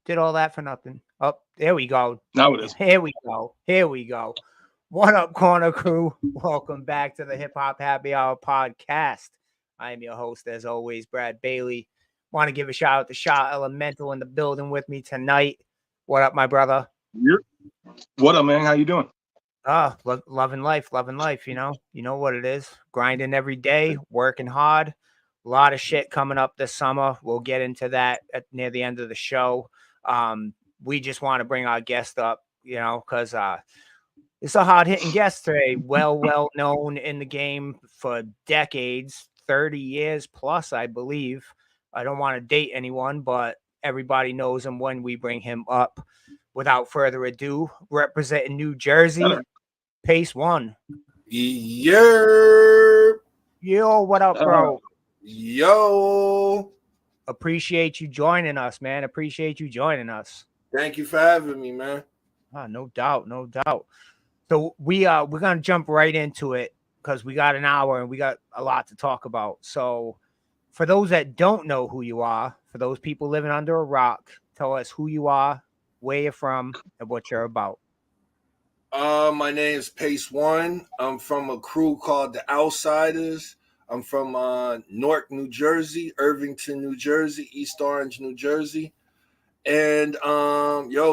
did all that for nothing. Oh, there we go. Now it is. Here we go. Here we go. What up, Corner Crew? Welcome back to the Hip Hop Happy Hour podcast. I am your host, as always, Brad Bailey. Want to give a shout out to Shaw Elemental in the building with me tonight. What up, my brother? What up, man? How you doing? Loving life. You know what it is. Grinding every day, working hard. A lot of shit coming up this summer. We'll get into that near the end of the show. We just want to bring our guest up, because it's a hard-hitting guest today. Well known in the game for decades, 30 years plus, I believe. I don't want to date anyone, but everybody knows him when we bring him up. Without further ado, representing New Jersey, Pacewon. Yo, what up, bro? Yo. Appreciate you joining us, man. Thank you for having me, man. No doubt. So we're gonna jump right into it because we got an hour and we got a lot to talk about. So for those that don't know who you are, for those people living under a rock, tell us who you are, where you're from, and what you're about. My name is Pacewon. I'm from a crew called the Outsiders. I'm from Newark, New Jersey, Irvington, New Jersey, East Orange, New Jersey. And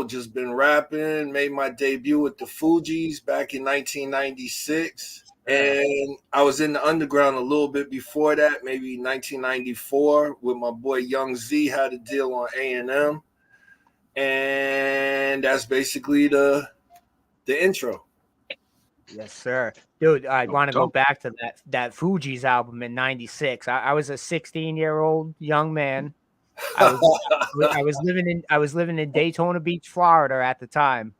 just been rapping, made my debut with the Fugees back in 1996. And I was in the underground a little bit before that, maybe 1994, with my boy Young Z, had a deal on A&M. And that's basically the intro. Yes, sir. Dude, I want to go back to that Fugees album in 96. I was a 16-year-old young man. I was living in Daytona Beach, Florida at the time.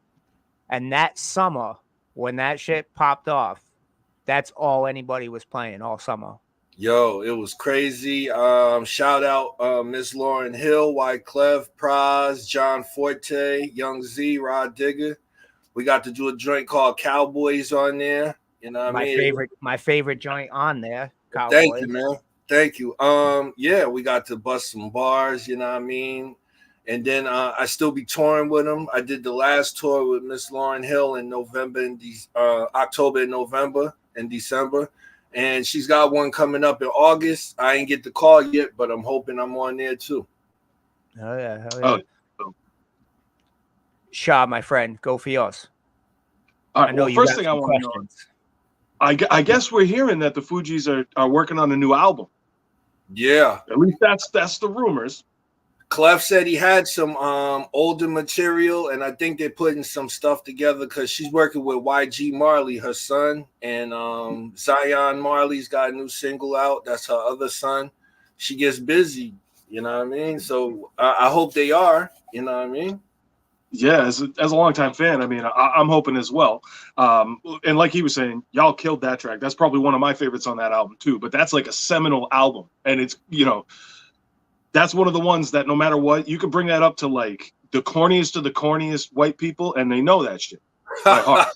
And that summer, when that shit popped off, that's all anybody was playing all summer. Yo, it was crazy. Shout out Miss Lauren Hill, Wyclef, Praz, John Forte, Young Z, Rod Digger. We got to do a joint called Cowboys on there. You know what I mean? My favorite joint on there. Cowboys. Thank you, man. Thank you. We got to bust some bars, you know what I mean? And then I still be touring with them. I did the last tour with Miss Lauren Hill in October and November and December. And she's got one coming up in August. I ain't get the call yet, but I'm hoping I'm on there too. Hell yeah. Shaw, my friend, go for yours. All right. Well, first thing I want to know, I guess we're hearing that the Fugees are working on a new album. Yeah. At least that's the rumors. Clef said he had some older material, and I think they're putting some stuff together because she's working with YG Marley, her son, and Zion Marley's got a new single out. That's her other son. She gets busy, you know what I mean? So I hope they are, you know what I mean? Yeah, as a longtime fan, I mean, I'm hoping as well. And like he was saying, y'all killed that track. That's probably one of my favorites on that album too. But that's like a seminal album, and it's that's one of the ones that no matter what, you can bring that up to like the corniest of the corniest white people, and they know that shit by heart.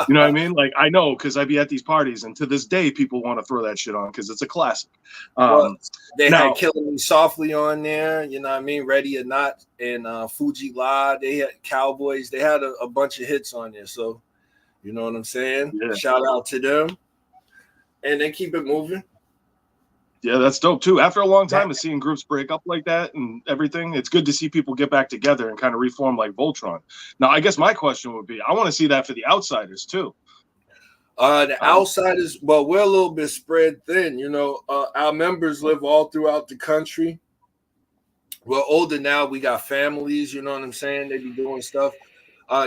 You know what I mean? Like I know because I be at these parties, and to this day, people want to throw that shit on because it's a classic. They had Killing Me Softly on there, you know what I mean? Ready or Not, and Fuji La. They had Cowboys. They had a bunch of hits on there. So, you know what I'm saying? Yeah. Shout out to them. And they keep it moving. Yeah, that's dope too. After a long time of seeing groups break up like that and everything, it's good to see people get back together and kind of reform like Voltron. Now, I guess my question would be, I want to see that for the Outsiders too. The Outsiders, well, we're a little bit spread thin. Our members live all throughout the country. We're older now. We got families, you know what I'm saying? They be doing stuff.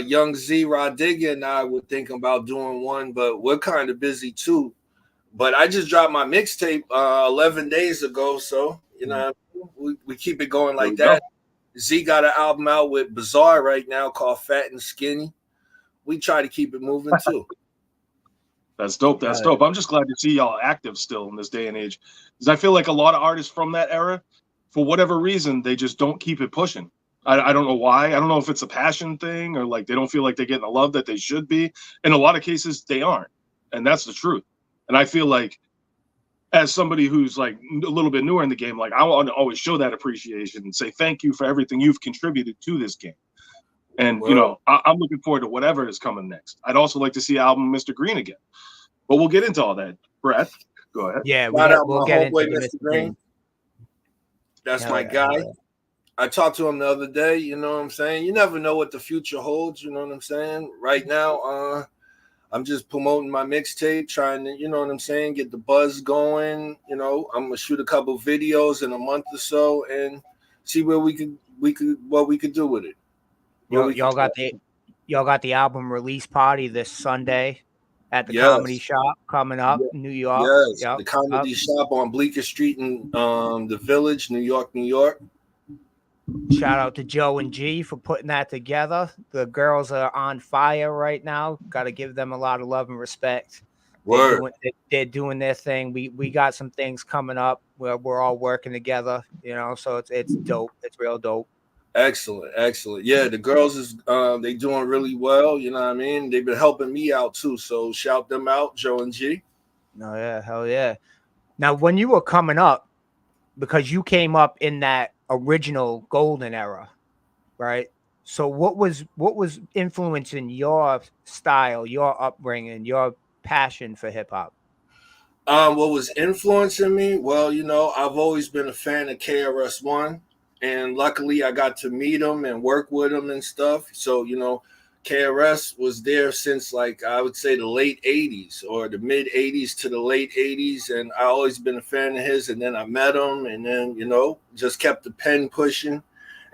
Young Z, Rodiga, and I were thinking about doing one, but we're kind of busy too. But I just dropped my mixtape 11 days ago, so we keep it going like that. Z got an album out with Bizarre right now called Fat and Skinny. We try to keep it moving too. That's dope. That's dope. I'm just glad to see y'all active still in this day and age, because I feel like a lot of artists from that era, for whatever reason, they just don't keep it pushing. I don't know why. I don't know if it's a passion thing or like they don't feel like they're getting the love that they should be. In a lot of cases, they aren't, and that's the truth. And I feel like as somebody who's like a little bit newer in the game, like I want to always show that appreciation and say thank you for everything you've contributed to this game. And you know, I'm looking forward to whatever is coming next. I'd also like to see album Mr. Green again, but we'll get into all that. Brett, go ahead. Yeah, we'll get get into Mr. Green. That's my guy. I talked to him the other day. You know what I'm saying? You never know what the future holds. You know what I'm saying? Right now, I'm just promoting my mixtape, trying to, you know what I'm saying, get the buzz going. You know, I'm gonna shoot a couple videos in a month or so and see where what we could do with it. Y'all got the album release party this Sunday at the Comedy Shop coming up, New York. Yes, the Comedy Shop on Bleecker Street in the Village, New York, New York. Shout out to Joe and G for putting that together. The girls are on fire right now. Got to give them a lot of love and respect. They're doing their thing. We got some things coming up where we're all working together, you know, so it's dope. It's real dope. Excellent. Yeah, the girls is they doing really well, you know what I mean? They've been helping me out too, so shout them out, Joe and G. Oh yeah, hell yeah. Now when you were coming up, because you came up in that original golden era, right? So what was influencing your style, your upbringing, your passion for hip hop? What was influencing me? Well, you know, I've always been a fan of KRS-One, and luckily I got to meet him and work with him and stuff. So, you know, KRS was there since, like, I would say the late 80s or the mid 80s to the late 80s. And I always been a fan of his. And then I met him and then, you know, just kept the pen pushing.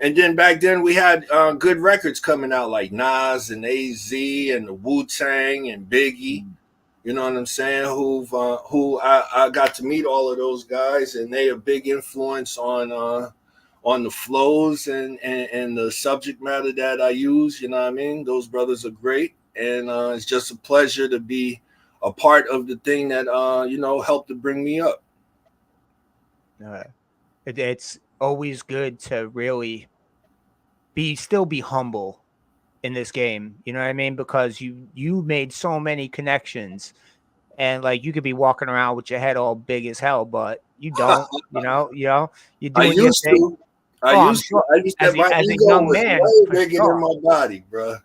And then back then we had good records coming out like Nas and AZ and the Wu-Tang and Biggie. You know what I'm saying? Who I got to meet all of those guys, and they a big influence on the flows and the subject matter that I use. You know what I mean? Those brothers are great, and it's just a pleasure to be a part of the thing that you know, helped to bring me up. It's always good to really still be humble in this game, you know what I mean? Because you made so many connections, and like you could be walking around with your head all big as hell, but you don't, you know, you're doing your thing. I used to. As a young man, way bigger than my body, bro.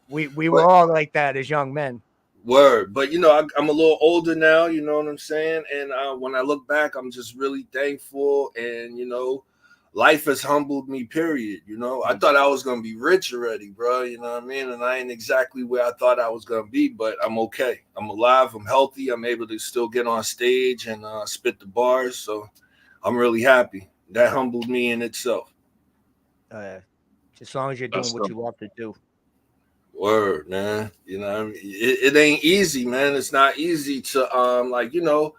we were all like that as young men. Word, but you know, I'm a little older now. You know what I'm saying? And when I look back, I'm just really thankful, and you know, life has humbled me, period. You know, I thought I was going to be rich already, bro. You know what I mean? And I ain't exactly where I thought I was going to be, but I'm okay. I'm alive. I'm healthy. I'm able to still get on stage and spit the bars. So I'm really happy. That humbled me in itself. As long as you're doing what you love to do. Word, man. You know what I mean? It ain't easy, man. It's not easy to, like, you know,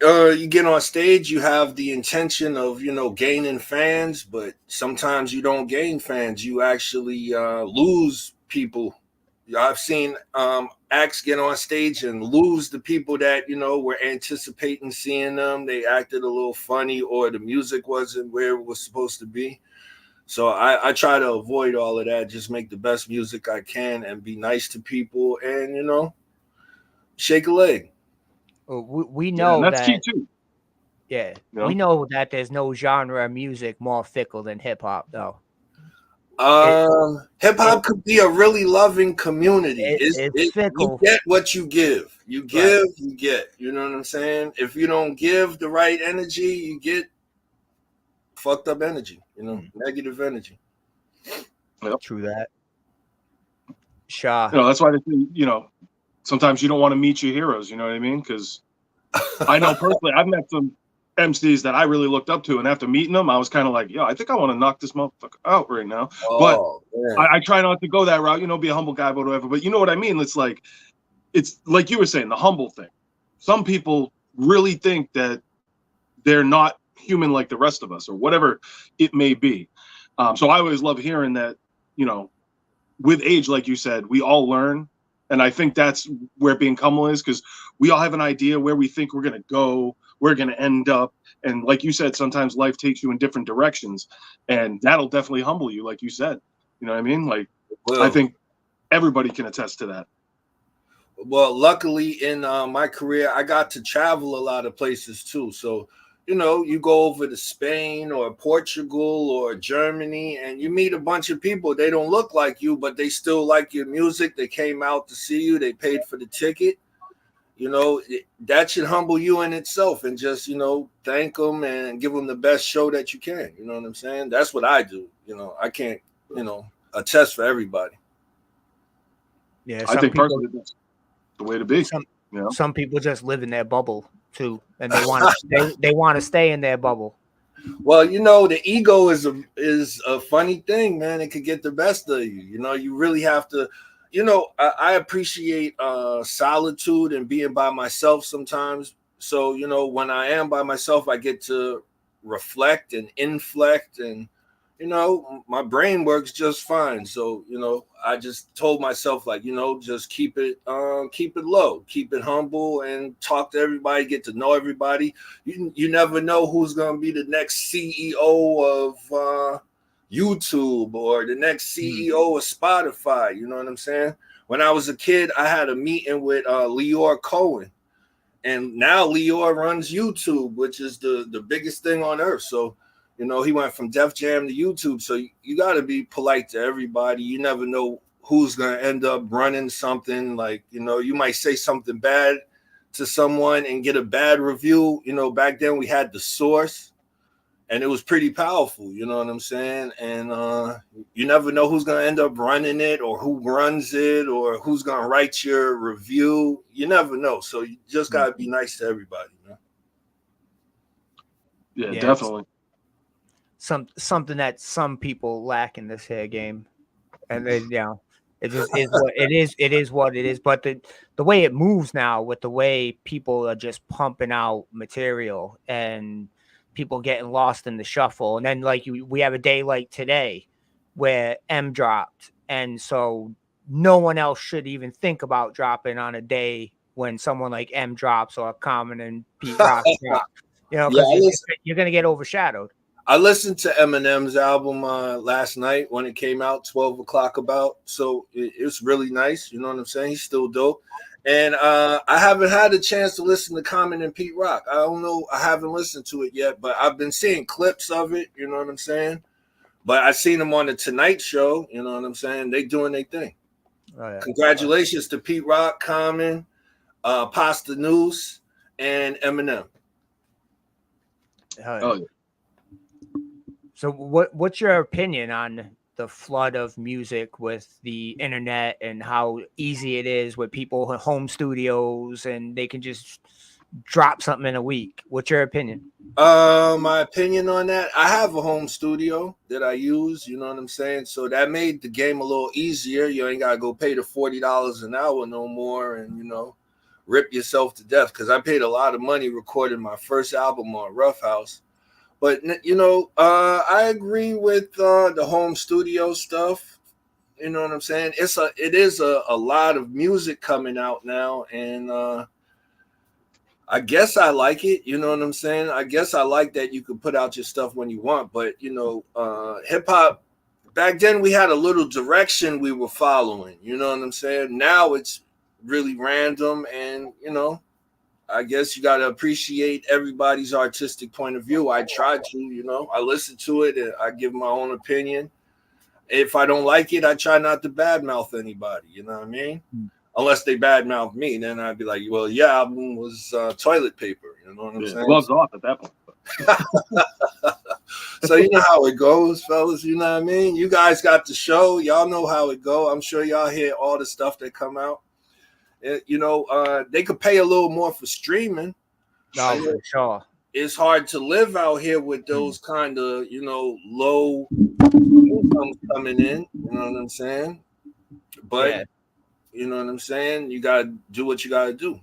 you get on stage, you have the intention of, you know, gaining fans, but sometimes you don't gain fans. You actually lose people. I've seen acts get on stage and lose the people that, you know, were anticipating seeing them. They acted a little funny, or the music wasn't where it was supposed to be. So I try to avoid all of that, just make the best music I can and be nice to people and, you know, shake a leg. We know that's that. key too. Yeah, you know? We know that there's no genre of music more fickle than hip hop, though. Hip hop could be a really loving community. It's fickle. You get what you give. You give, you get. You know what I'm saying? If you don't give the right energy, you get fucked up energy. You know, negative energy. Yep. True that. Shaw. You know, that's why they say, you know, sometimes you don't want to meet your heroes, you know what I mean? Because I know personally, I've met some MCs that I really looked up to, and after meeting them, I was kind of like, yo, I think I want to knock this motherfucker out right now. But I try not to go that route, you know, be a humble guy, but whatever. But you know what I mean? It's like you were saying, the humble thing. Some people really think that they're not human like the rest of us, or whatever it may be. So I always love hearing that, you know, with age, like you said, we all learn. And I think that's where being humble is, because we all have an idea where we think we're going to go, we're going to end up. And like you said, sometimes life takes you in different directions, and that'll definitely humble you, like you said. You know what I mean? Like, I think everybody can attest to that. well, luckily in my career, I got to travel a lot of places too. So, you know, you go over to Spain or Portugal or Germany and you meet a bunch of people. They don't look like you, but they still like your music. They came out to see you. They paid for the ticket. You know, that should humble you in itself, and just, you know, thank them and give them the best show that you can. You know what I'm saying? That's what I do. You know, I can't, you know, attest for everybody. Yeah, I think personally that's the way to be. You know? Some people just live in their bubble too, and they want to they want to stay in their bubble. Well, you know, the ego is a funny thing, man. It could get the best of you. You know, you really have to. You know, I appreciate solitude and being by myself sometimes. So, you know, when I am by myself, I get to reflect and inflect, and, you know, my brain works just fine. So, you know, I just told myself, like, you know, just keep it low, keep it humble, and talk to everybody, get to know everybody. You never know who's gonna be the next CEO of YouTube or the next CEO of Spotify. You know what I'm saying? When I was a kid, I had a meeting with Leor Cohen, and now Leor runs YouTube, which is the biggest thing on earth. So, you know, he went from Def Jam to YouTube. So you got to be polite to everybody. You never know who's going to end up running something. Like, you know, you might say something bad to someone and get a bad review. You know, back then we had The Source, and it was pretty powerful, you know what I'm saying? And you never know who's going to end up running it, or who runs it, or who's going to write your review. You never know. So you just got to be nice to everybody, man. Yeah, definitely. Something that some people lack in this here game. And then, you know, it just is what it is. It is what it is. But the way it moves now, with the way people are just pumping out material and people getting lost in the shuffle. And then, like, we have a day like today where M dropped, and so no one else should even think about dropping on a day when someone like M drops, or Common and Pete Rock drop. You know, because you're gonna get overshadowed. I listened to Eminem's album last night when it came out, 12 o'clock about. So it's really nice. You know what I'm saying? He's still dope. And I haven't had a chance to listen to Common and Pete Rock. I don't know. I haven't listened to it yet, but I've been seeing clips of it. You know what I'm saying? But I've seen them on the Tonight Show. You know what I'm saying? They doing their thing. Oh, yeah. Congratulations to Pete Rock, Common, Pasta News, and Eminem. Oh, yeah. So what's your opinion on the flood of music with the internet, and how easy it is with people in home studios and they can just drop something in a week? What's your opinion? My opinion on that, I have a home studio that I use, you know what I'm saying? So that made the game a little easier. You ain't got to go pay the $40 an hour no more and, you know, rip yourself to death, because I paid a lot of money recording my first album on Rough House. But, you know, I agree with the home studio stuff. You know what I'm saying? It is a lot of music coming out now, and I guess I like it. You know what I'm saying? I guess I like that you can put out your stuff when you want. But, you know, hip hop, back then we had a little direction we were following. You know what I'm saying? Now it's really random, and, you know, I guess you got to appreciate everybody's artistic point of view. I try to, you know, I listen to it and I give my own opinion. If I don't like it, I try not to badmouth anybody. You know what I mean? Unless they badmouth me, then I'd be like, well, yeah, album was toilet paper. You know what I'm saying? Gloves off at that point. So you know how it goes, fellas. You know what I mean? You guys got the show. Y'all know how it go. I'm sure y'all hear all the stuff that come out. You know, they could pay a little more for streaming. No, for sure. It's hard to live out here with those kind of, you know, low incomes coming in. You know what I'm saying? But, yeah. You know what I'm saying? You got to do what you got to do.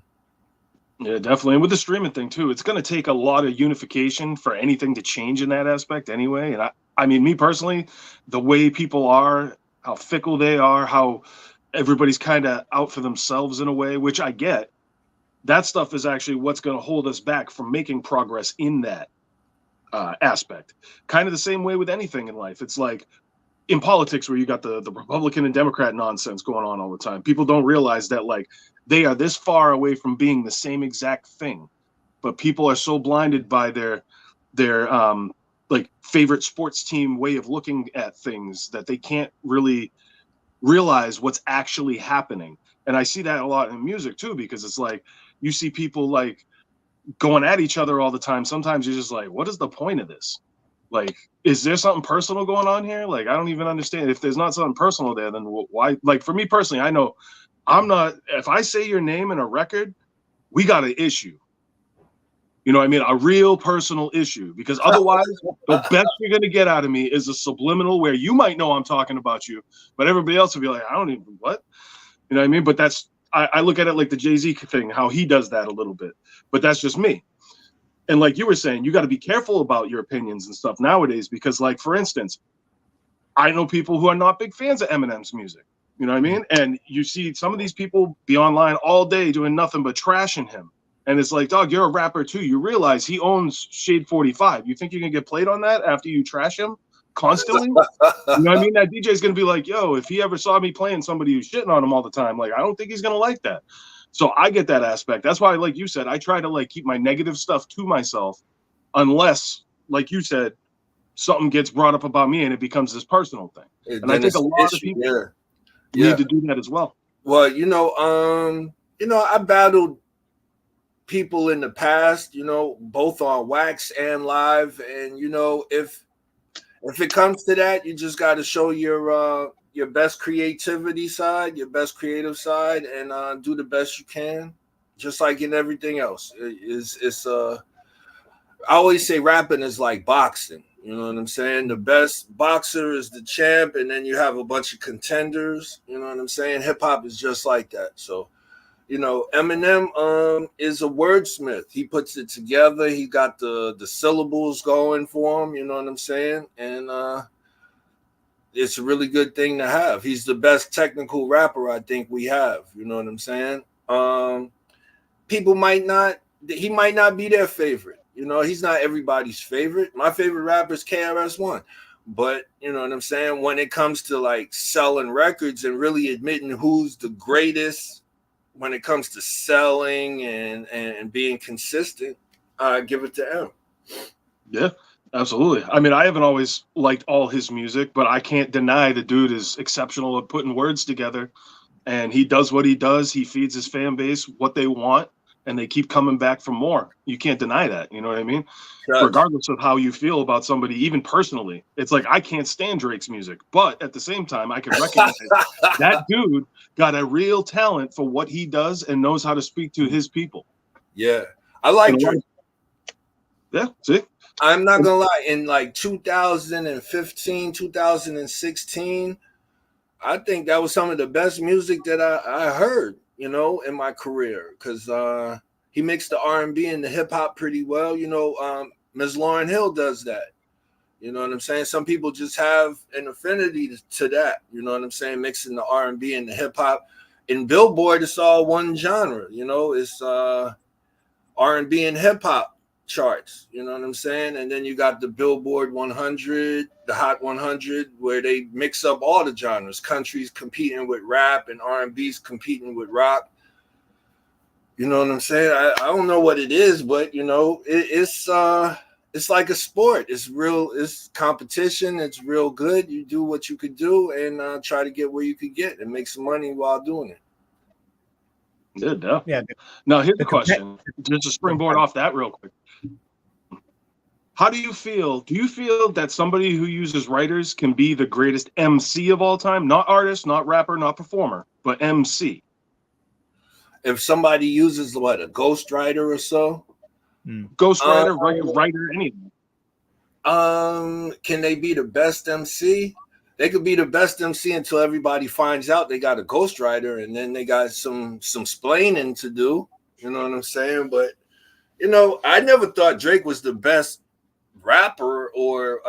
Yeah, definitely. And with the streaming thing, too, it's going to take a lot of unification for anything to change in that aspect anyway. And I mean, me personally, the way people are, how fickle they are, how everybody's kind of out for themselves in a way, which I get. That stuff is actually what's going to hold us back from making progress in that aspect. Kind of the same way with anything in life. It's like in politics, where you got the Republican and Democrat nonsense going on all the time. People don't realize that, like, they are this far away from being the same exact thing, but people are so blinded by their like favorite sports team way of looking at things that they can't really realize what's actually happening. And I see that a lot in music too, because it's like you see people like going at each other all the time. Sometimes you're just like, what is the point of this? Like, is there something personal going on here? Like, I don't even understand. If there's not something personal there, then why? Like, for me personally, I know I'm not, if I say your name in a record, we got an issue. You know what I mean? A real personal issue, because otherwise the best you're going to get out of me is a subliminal where you might know I'm talking about you, but everybody else will be like, I don't even, what? You know what I mean? But that's, I look at it like the Jay-Z thing, how he does that a little bit, but that's just me. And like you were saying, you got to be careful about your opinions and stuff nowadays, because like, for instance, I know people who are not big fans of Eminem's music. You know what I mean? And you see some of these people be online all day doing nothing but trashing him. And it's like, dog, you're a rapper too. You realize he owns Shade 45. You think you can get played on that after you trash him constantly? You know what I mean? That DJ's going to be like, yo, if he ever saw me playing somebody who's shitting on him all the time, like, I don't think he's going to like that. So I get that aspect. That's why, like you said, I try to like keep my negative stuff to myself, unless, like you said, something gets brought up about me and it becomes this personal thing. And I think a lot of people need to do that as well. Well, I battled people in the past, both on wax and live, and if it comes to that, you just got to show your best creativity side, your best creative side, and do the best you can, just like in everything else. I always say rapping is like boxing. You know what I'm saying? The best boxer is the champ, and then you have a bunch of contenders. You know what I'm saying? Hip hop is just like that. So, Eminem is a wordsmith. He puts it together. He got the syllables going for him. You know what I'm saying? And it's a really good thing to have. He's the best technical rapper I think we have. You know what I'm saying? He might not be their favorite. He's not everybody's favorite. My favorite rapper is KRS-One. But, you know what I'm saying? When it comes to like selling records and really admitting who's the greatest when it comes to selling and being consistent, I give it to him. Yeah, absolutely. I mean, I haven't always liked all his music, but I can't deny the dude is exceptional at putting words together, and he does what he does. He feeds his fan base what they want, and they keep coming back for more. You can't deny that. You know what I mean? Yes. Regardless of how you feel about somebody, even personally, it's like, I can't stand Drake's music, but at the same time, I can recognize that dude got a real talent for what he does and knows how to speak to his people. Yeah. I like Drake. Yeah, see? I'm not gonna lie, in like 2015, 2016, I think that was some of the best music that I heard, in my career, because he mixed the R&B and the hip hop pretty well. Ms. Lauryn Hill does that. You know what I'm saying? Some people just have an affinity to that. You know what I'm saying? Mixing the R&B and the hip hop. In Billboard, it's all one genre. It's R&B and hip hop charts. You know what I'm saying? And then you got the Billboard 100, the Hot 100, where they mix up all the genres. Country's competing with rap and R&B's competing with rock. You know what I'm saying? I don't know what it is, but it's like a sport. It's competition. It's real good. You do what you could do and try to get where you could get and make some money while doing it. Yeah. Now here's the question, just to springboard off that real quick. How do you feel? Do you feel that somebody who uses writers can be the greatest MC of all time? Not artist, not rapper, not performer, but MC. If somebody uses a ghostwriter or so? Ghostwriter, writer, anything. Can they be the best MC? They could be the best MC until everybody finds out they got a ghostwriter, and then they got some splaining to do. You know what I'm saying? But I never thought Drake was the best rapper or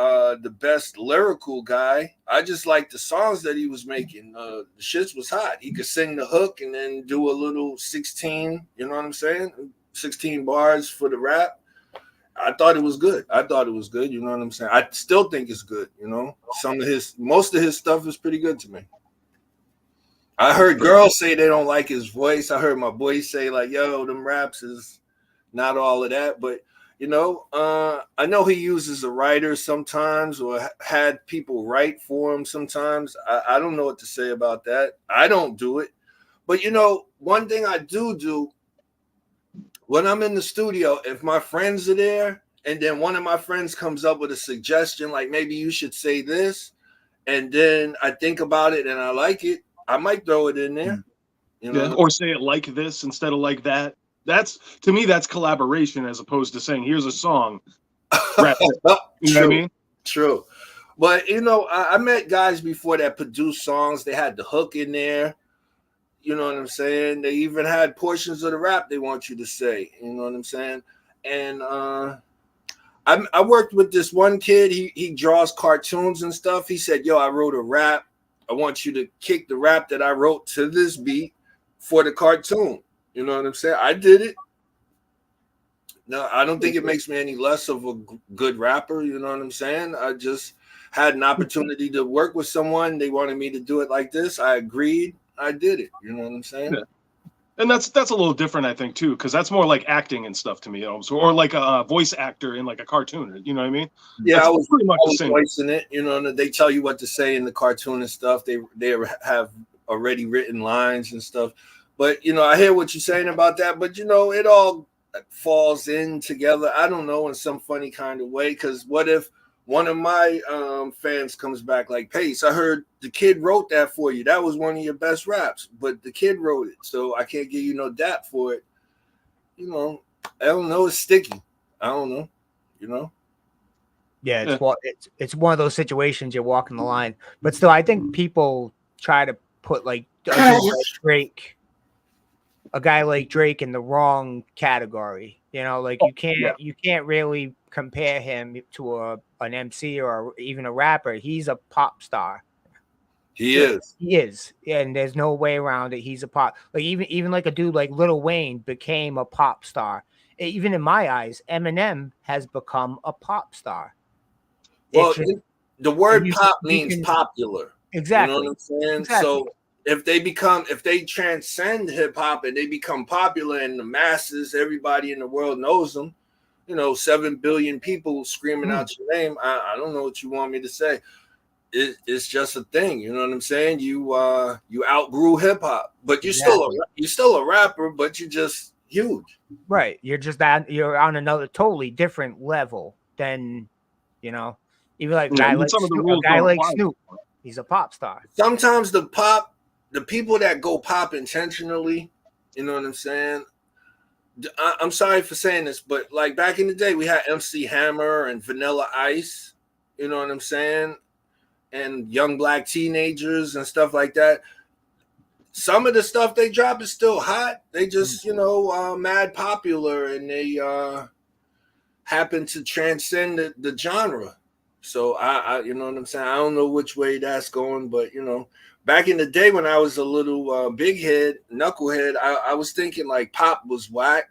the best lyrical guy. I just liked the songs that he was making. The shits was hot. He could sing the hook and then do a little 16, you know what I'm saying? 16 bars for the rap. I thought it was good. You know what I'm saying? I still think it's good, most of his stuff is pretty good to me. I heard girls say they don't like his voice. I heard my boys say like, "Yo, them raps is not all of that." But I know he uses a writer sometimes, or had people write for him sometimes. I don't know what to say about that. I don't do it, but one thing I do when I'm in the studio, if my friends are there, and then one of my friends comes up with a suggestion, like maybe you should say this, and then I think about it and I like it, I might throw it in there. Or say it like this instead of like that. That's, to me, that's collaboration as opposed to saying, here's a song. Rap it. You know what I mean? True. But, I met guys before that produced songs. They had the hook in there. You know what I'm saying? They even had portions of the rap they want you to say. You know what I'm saying? And I worked with this one kid. He draws cartoons and stuff. He said, "Yo, I wrote a rap. I want you to kick the rap that I wrote to this beat for the cartoon." You know what I'm saying? I did it. No, I don't think it makes me any less of a good rapper. You know what I'm saying? I just had an opportunity to work with someone. They wanted me to do it like this. I agreed. I did it. You know what I'm saying? Yeah. And that's a little different, I think, too, because that's more like acting and stuff to me, or like a voice actor in like a cartoon. You know what I mean? Yeah, that's I was pretty much the same. Voicing it. They tell you what to say in the cartoon and stuff. They have already written lines and stuff. But I hear what you're saying about that. But it all falls in together. I don't know, in some funny kind of way. Because what if one of my fans comes back like, "Pace, I heard the kid wrote that for you. That was one of your best raps, but the kid wrote it, so I can't give you no dap for it." I don't know. It's sticky. I don't know. Yeah, it's one of those situations you're walking the line. But still, I think people try to put like a guy like Drake in the wrong category. Like you can't really compare him to an MC or even a rapper. He's a pop star. He is, and there's no way around it. He's a pop, like even like a dude like Lil Wayne became a pop star. Even in my eyes, Eminem has become a pop star. Well, the word pop means popular. Exactly. You know what I'm saying? Exactly. So if they transcend hip hop and they become popular in the masses, everybody in the world knows them. 7 billion people screaming out your name. I don't know what you want me to say. It's just a thing. You know what I'm saying? You outgrew hip hop, but you're still a rapper, but you're just huge. Right. You're on another totally different level than, even like a guy like Snoop. He's a pop star. Sometimes the people that go pop intentionally, you know what I'm saying? I'm sorry for saying this, but like back in the day, we had MC Hammer and Vanilla Ice, you know what I'm saying? And Young Black Teenagers and stuff like that. Some of the stuff they drop is still hot. They just, mad popular, and they happen to transcend the genre. So I you know what I'm saying? I don't know which way that's going, but back in the day when I was a little big head, knucklehead, I was thinking like pop was whack.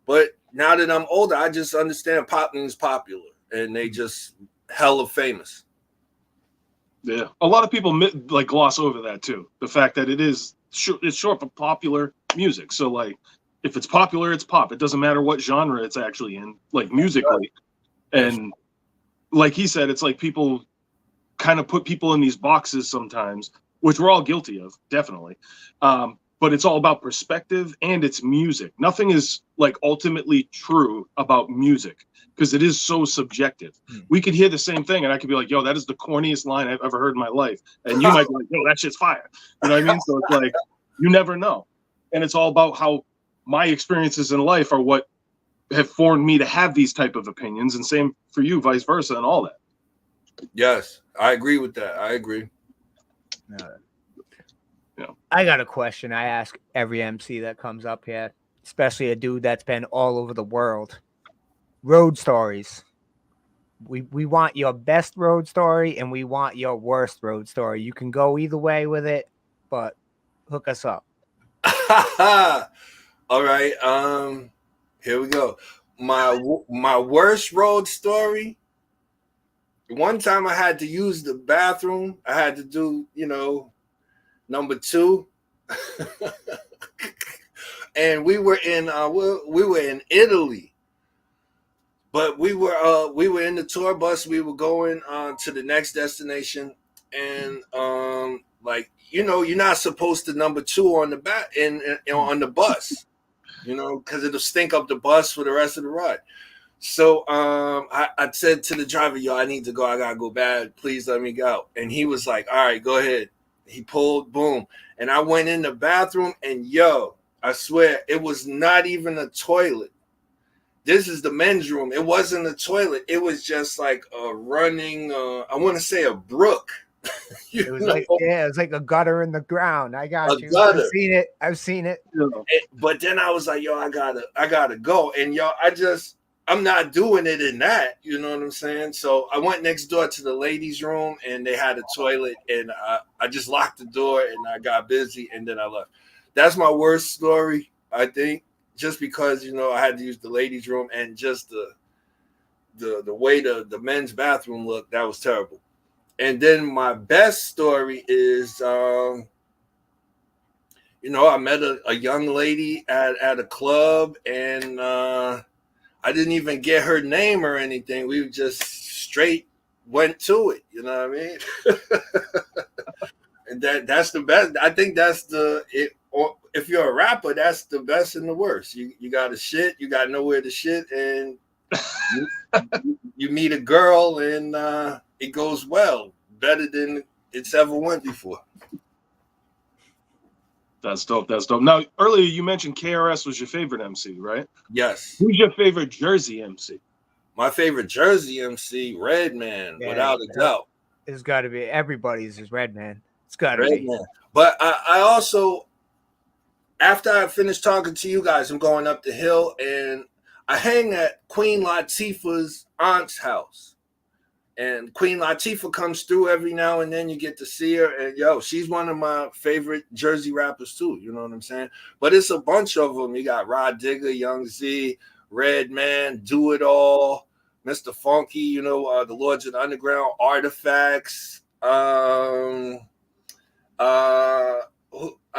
But now that I'm older, I just understand pop means popular, and they just hella famous. Yeah, a lot of people like gloss over that too. The fact that it's short for popular music. So like, if it's popular, it's pop. It doesn't matter what genre it's actually in, like musically. And like he said, it's like people kind of put people in these boxes sometimes, which we're all guilty of, definitely. But it's all about perspective, and it's music. Nothing is like ultimately true about music because it is so subjective. We could hear the same thing, and I could be like, "Yo, that is the corniest line I've ever heard in my life," and you might be like, "Yo, that shit's fire." You know what I mean? So it's like you never know, and it's all about how my experiences in life are what have formed me to have these type of opinions, and same for you, vice versa, and all that. Yes, I agree with that. I agree. I got a question I ask every MC that comes up here, especially a dude that's been all over the world. Road stories. We want your best road story, and we want your worst road story. You can go either way with it, but hook us up. All right. Here we go. My worst road story. One time I had to use the bathroom. I had to do, number 2, And we were in Italy, but we were in the tour bus. We were going to the next destination, and like, you know, you're not supposed to number two on the back on the bus, you know, because it'll stink up the bus for the rest of the ride. So I said to the driver, yo, I need to go. I gotta go bad. Please let me go. And he was like, all right, go ahead. He pulled, boom. And I went in the bathroom, and yo, I swear, it was not even a toilet. This is the men's room. It wasn't a toilet. It was just like a running, I want to say a brook. It was like, yeah, it was like a gutter in the ground. I got you. Gutter. I've seen it. But then I was like, yo, I gotta go. And yo, I'm not doing it in that, you know what I'm saying? So I went next door to the ladies' room, and they had a toilet, and I just locked the door, and I got busy, and then I left. That's my worst story, I think, just because, you know, I had to use the ladies' room, and just the way the men's bathroom looked, that was terrible. And then my best story is, you know, I met a young lady at a club, and I didn't even get her name or anything. We just straight went to it. You know what I mean? And that's the best. I think that's if you're a rapper, that's the best and the worst. You got to shit. You got nowhere to shit, and you meet a girl, and it goes well, better than it's ever went before. That's dope. That's dope. Now, earlier you mentioned KRS was your favorite MC, right? Yes. Who's your favorite Jersey MC? My favorite Jersey MC, Redman, without a doubt. It's got to be everybody's is Redman. It's got to be. But I also, after I finish talking to you guys, I'm going up the hill, and I hang at Queen Latifah's aunt's house. And Queen Latifah comes through every now and then. You get to see her, and yo, she's one of my favorite Jersey rappers too. You know what I'm saying? But it's a bunch of them. You got Rod Digger, Young Z, Redman, Do It All, Mr. Funky. You know, the Lords of the Underground, Artifacts. I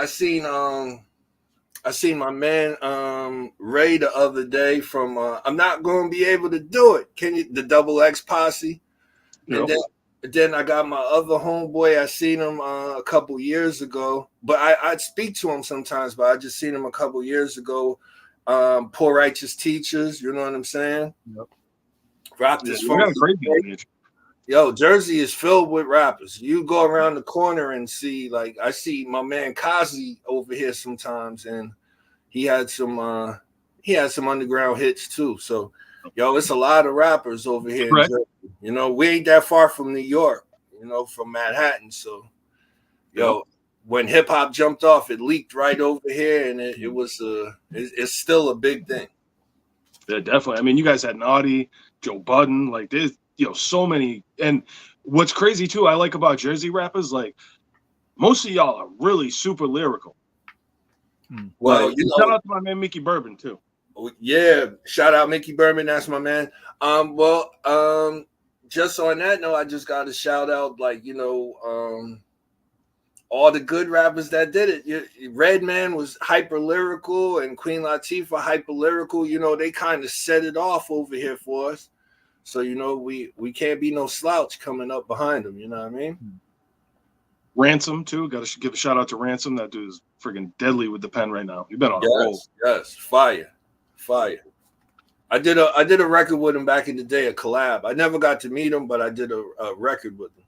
seen my man Ray the other day from I'm Not Gonna Be Able to Do It. Can you? The Double X Posse. And then I got my other homeboy. I seen him a couple years ago, but I'd speak to him sometimes, but I just seen him a couple years ago. Poor Righteous Teachers, you know what I'm saying? Yep. Rock this Yo, Jersey is filled with rappers. You go around the corner and see, like, I see my man Kazi over here sometimes, and he had some underground hits too. So, yo, it's a lot of rappers over here in Jersey. You know, we ain't that far from New York, you know, from Manhattan. So, yo, when hip hop jumped off, it leaked right over here, and it's still a big thing. Yeah, definitely. I mean, you guys had Naughty, Joe Budden, like there's, you know, so many. And what's crazy too, I like about Jersey rappers, like most of y'all are really super lyrical. Well, like, shout out to my man Mickey Bourbon too. Yeah, shout out Mickey Bourbon, that's my man. Just on that note, I just got to shout out, like, you know, all the good rappers that did it. Redman was hyper lyrical, and Queen Latifah hyper lyrical. You know, they kind of set it off over here for us. So, you know, we can't be no slouch coming up behind them. You know what I mean? Ransom too. Got to give a shout out to Ransom. That dude is freaking deadly with the pen right now. You've been on a roll. Yes, fire. I did a record with him back in the day, a collab. I never got to meet him, but I did a record with him.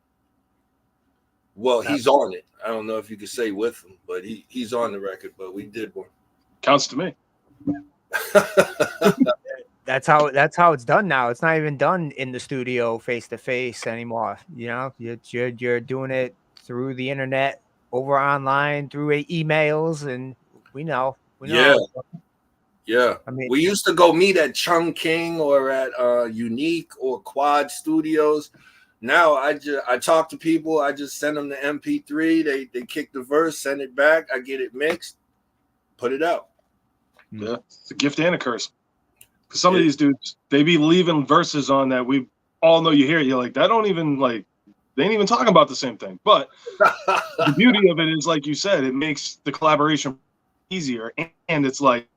Well, he's on it. I don't know if you could say with him, but he's on the record. But we did one. Counts to me. That's how it's done now. It's not even done in the studio face to face anymore. You know, you're doing it through the internet, over online, through emails, and we know. Yeah. I mean, we used to go meet at Chung King or at Unique or Quad Studios. Now I talk to people. I just send them the MP3. They kick the verse, send it back. I get it mixed, put it out. Yeah, it's a gift and a curse. Because some of these dudes, they be leaving verses on that we all know you hear it. You're like, that don't even like They ain't even talking about the same thing. But the beauty of it is, like you said, it makes the collaboration easier. And it's like,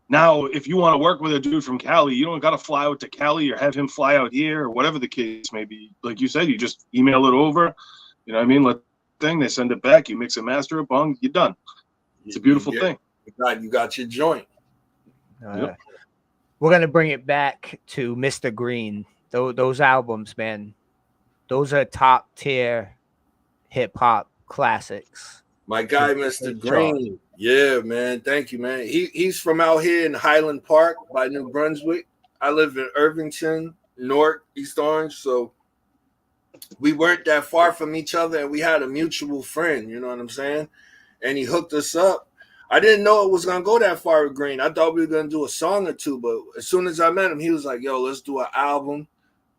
now, if you want to work with a dude from Cali, you don't got to fly out to Cali or have him fly out here or whatever the case may be. Like you said, you just email it over. You know what I mean? They send it back. You mix and master it, bung, you're done. It's a beautiful thing. You got your joint. We're gonna bring it back to Mr. Green. Those albums, man, those are top tier hip hop classics. My guy, Mr. Green. Yeah, man. Thank you, man. He's from out here in Highland Park by New Brunswick. I live in Irvington, Newark, East Orange. So we weren't that far from each other, and we had a mutual friend, you know what I'm saying? And he hooked us up. I didn't know it was going to go that far with Green. I thought we were going to do a song or two, but as soon as I met him, he was like, yo, let's do an album.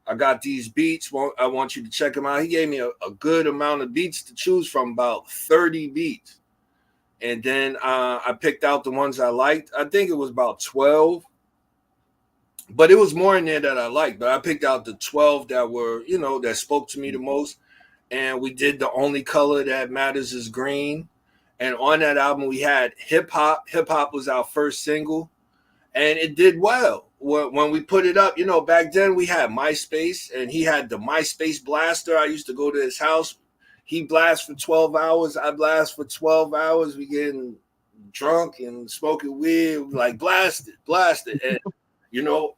I got these beats. I want you to check them out. He gave me a good amount of beats to choose from, about 30 beats. And then I picked out the ones I liked. I think it was about 12. But it was more in there that I liked. But I picked out the 12 that were, that spoke to me the most. And we did The Only Color That Matters Is Green. And on that album, we had hip hop. Hip hop was our first single. And it did well. When we put it up, back then we had MySpace. And he had the MySpace blaster. I used to go to his house. He blasts for 12 hours. I blast for 12 hours. We getting drunk and smoking weed. Like blasted. And,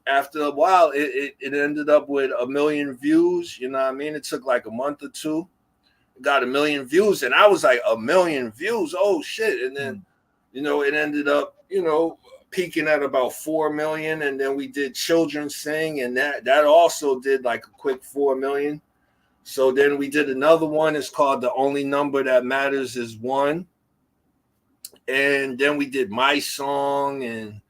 after a while, it ended up with 1 million views. You know what I mean? It took like a month or two. It got 1 million views. And I was like, 1 million views? Oh, shit. And then, it ended up, peaking at about 4 million. And then we did Children Sing. And that also did like a quick 4 million. So then we did another one. It's called The Only Number That Matters Is One. And then we did My Song and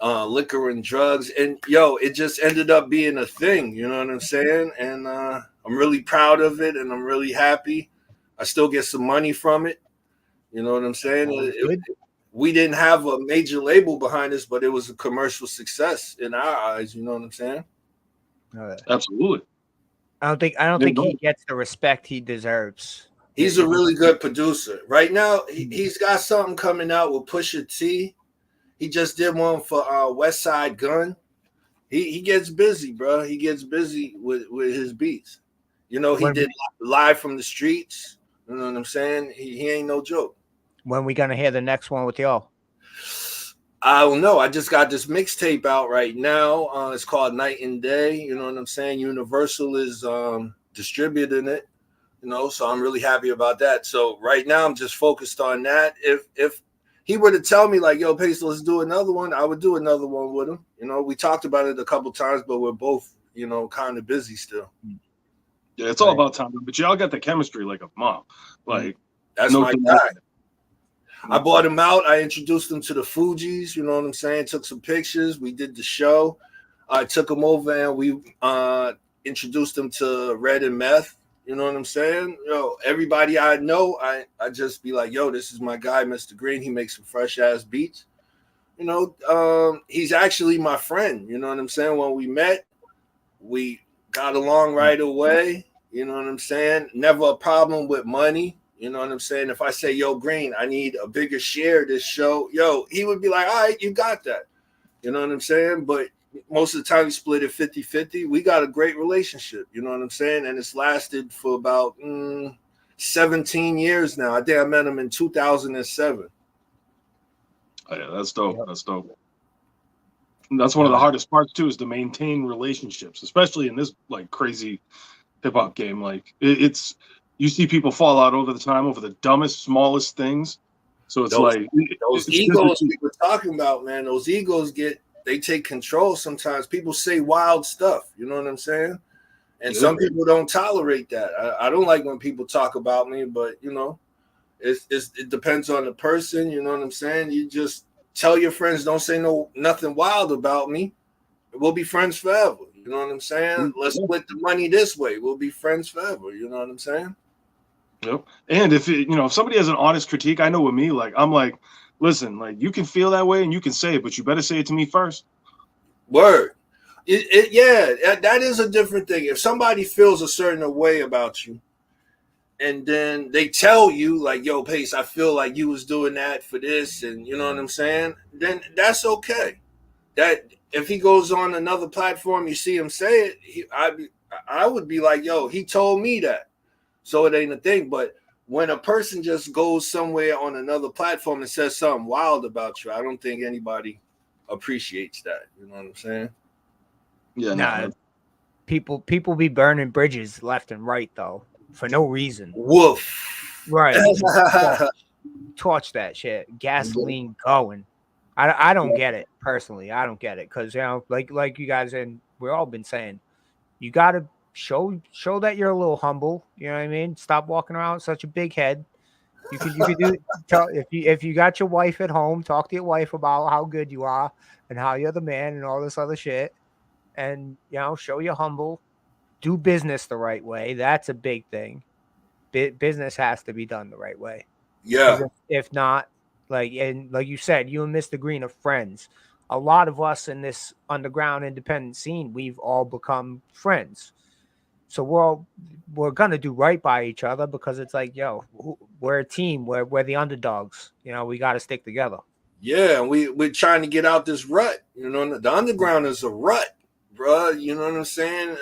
Liquor and Drugs. And, it just ended up being a thing. You know what I'm saying? And I'm really proud of it, and I'm really happy. I still get some money from it. You know what I'm saying? We didn't have a major label behind us, but it was a commercial success in our eyes. You know what I'm saying? Absolutely. I don't think he gets the respect he deserves. He's a really good producer. Right now, he's got something coming out with Pusha T. He just did one for West Side Gun. He gets busy, bro. He gets busy with his beats. He did Live from the Streets. You know what I'm saying? He ain't no joke. When we gonna hear the next one with y'all? I don't know. I just got this mixtape out right now. It's called Night and Day. You know what I'm saying? Universal is distributing it. So I'm really happy about that. So right now I'm just focused on that. If he were to tell me like, yo, Pace, let's do another one, I would do another one with him. We talked about it a couple times, but we're both, kind of busy still. Yeah, it's all about time. But y'all got the chemistry like a mom. Like that's my guy. I bought him out. I introduced him to the Fugees. You know what I'm saying? Took some pictures. We did the show. I took him over and we introduced him to Red and Meth. You know what I'm saying? Everybody I know, I just be like, yo, this is my guy, Mr. Green. He makes some fresh ass beats. He's actually my friend. You know what I'm saying? When we met, we got along right away. You know what I'm saying? Never a problem with money. You know what I'm saying? If I say, yo, Green, I need a bigger share of this show, he would be like, all right, you got that. You know what I'm saying? But most of the time we split it 50-50. We got a great relationship. You know what I'm saying? And it's lasted for about 17 years now. I think I met him in 2007. Oh, yeah, that's dope. Yeah. That's dope. And that's one of the hardest parts, too, is to maintain relationships, especially in this like crazy hip-hop game. Like it's you see people fall out over the time over the dumbest, smallest things. So it's those egos we were talking about, man. Those egos they take control sometimes. People say wild stuff. You know what I'm saying? And some people don't tolerate that. I don't like when people talk about me, but it depends on the person. You know what I'm saying? You just tell your friends, don't say nothing wild about me. We'll be friends forever. You know what I'm saying? Let's split the money this way. We'll be friends forever. You know what I'm saying? Yep. And if if somebody has an honest critique, I know with me, like I'm like, listen, like you can feel that way and you can say it, but you better say it to me first. Word. Yeah, that is a different thing. If somebody feels a certain way about you, and then they tell you like, "Yo, Pace, I feel like you was doing that for this," and you know what I'm saying, then that's okay. That if he goes on another platform, you see him say it, I would be like, "Yo, he told me that," so it ain't a thing. But when a person just goes somewhere on another platform and says something wild about you, I don't think anybody appreciates that. You know what I'm saying? Yeah, Nah, no. people be burning bridges left and right though for no reason. Woof. Right. Torch that shit. Gasoline going. I don't get it personally. I don't get it because like you guys and we've all been saying, you got to show that you're a little humble. You know what I mean? Stop walking around with such a big head. You could do tell if you got your wife at home, talk to your wife about how good you are and how you're the man and all this other shit, and show you're humble. Do business the right way. That's a big thing. Business has to be done the right way. Because Yeah. if not, like you said, you and Mr. Green are friends. A lot of us in this underground independent scene, we've all become friends. So we're gonna do right by each other because it's like, yo, we're a team. We're the underdogs. We got to stick together. Yeah, and we're trying to get out this rut. You know, the underground is a rut, bruh. You know what I'm saying?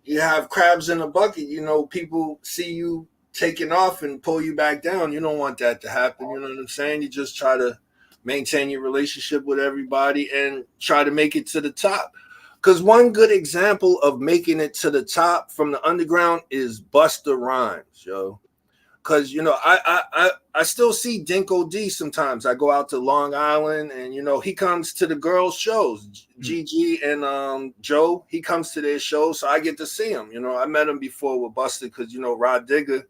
You have crabs in a bucket. You know, people see you taking off and pull you back down. You don't want that to happen. You know what I'm saying? You just try to maintain your relationship with everybody and try to make it to the top. Because one good example of making it to the top from the underground is Busta Rhymes, yo. Because I still see Dinko D sometimes. I go out to Long Island and he comes to the girls' shows. Gigi and Joe, he comes to their shows, so I get to see him. I met him before with Busta because Rod Digger,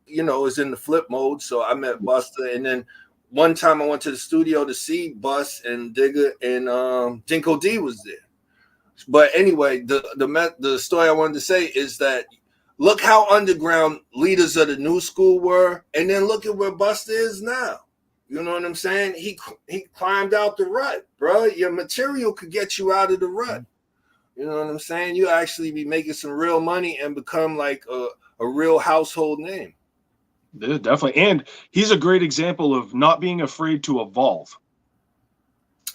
is in the flip mode. So I met Busta, and then one time I went to the studio to see Bus and Digger, and Dinko D was there. But anyway, the story I wanted to say is that look how underground leaders of the new school were, and then look at where Busta is now. You know what I'm saying? He climbed out the rut, bro. Your material could get you out of the rut. You know what I'm saying? You actually be making some real money and become like a real household name. Yeah, definitely. And he's a great example of not being afraid to evolve.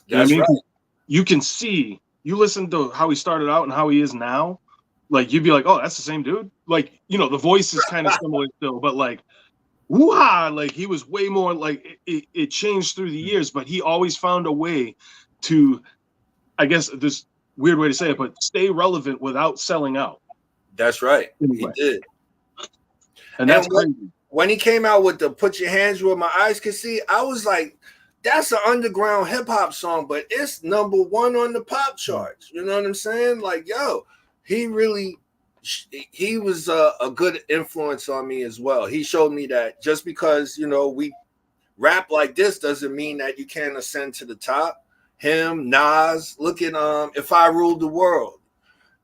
You know what I mean? Right. You can see, you listen to how he started out and how he is now, like you'd be like, oh, that's the same dude. Like, the voice is kind of similar still, but like, woo-ha, like he was way more like it changed through the years, but he always found a way to, I guess this weird way to say it, but stay relevant without selling out. That's right. Anyway. He did. And that's crazy. When he came out with the "Put Your Hands Where My Eyes Can See," I was like, that's an underground hip hop song, but it's number one on the pop charts. You know what I'm saying? Like, yo, he was a good influence on me as well. He showed me that just because, we rap like this doesn't mean that you can't ascend to the top. Him, Nas, look at If I Ruled the World.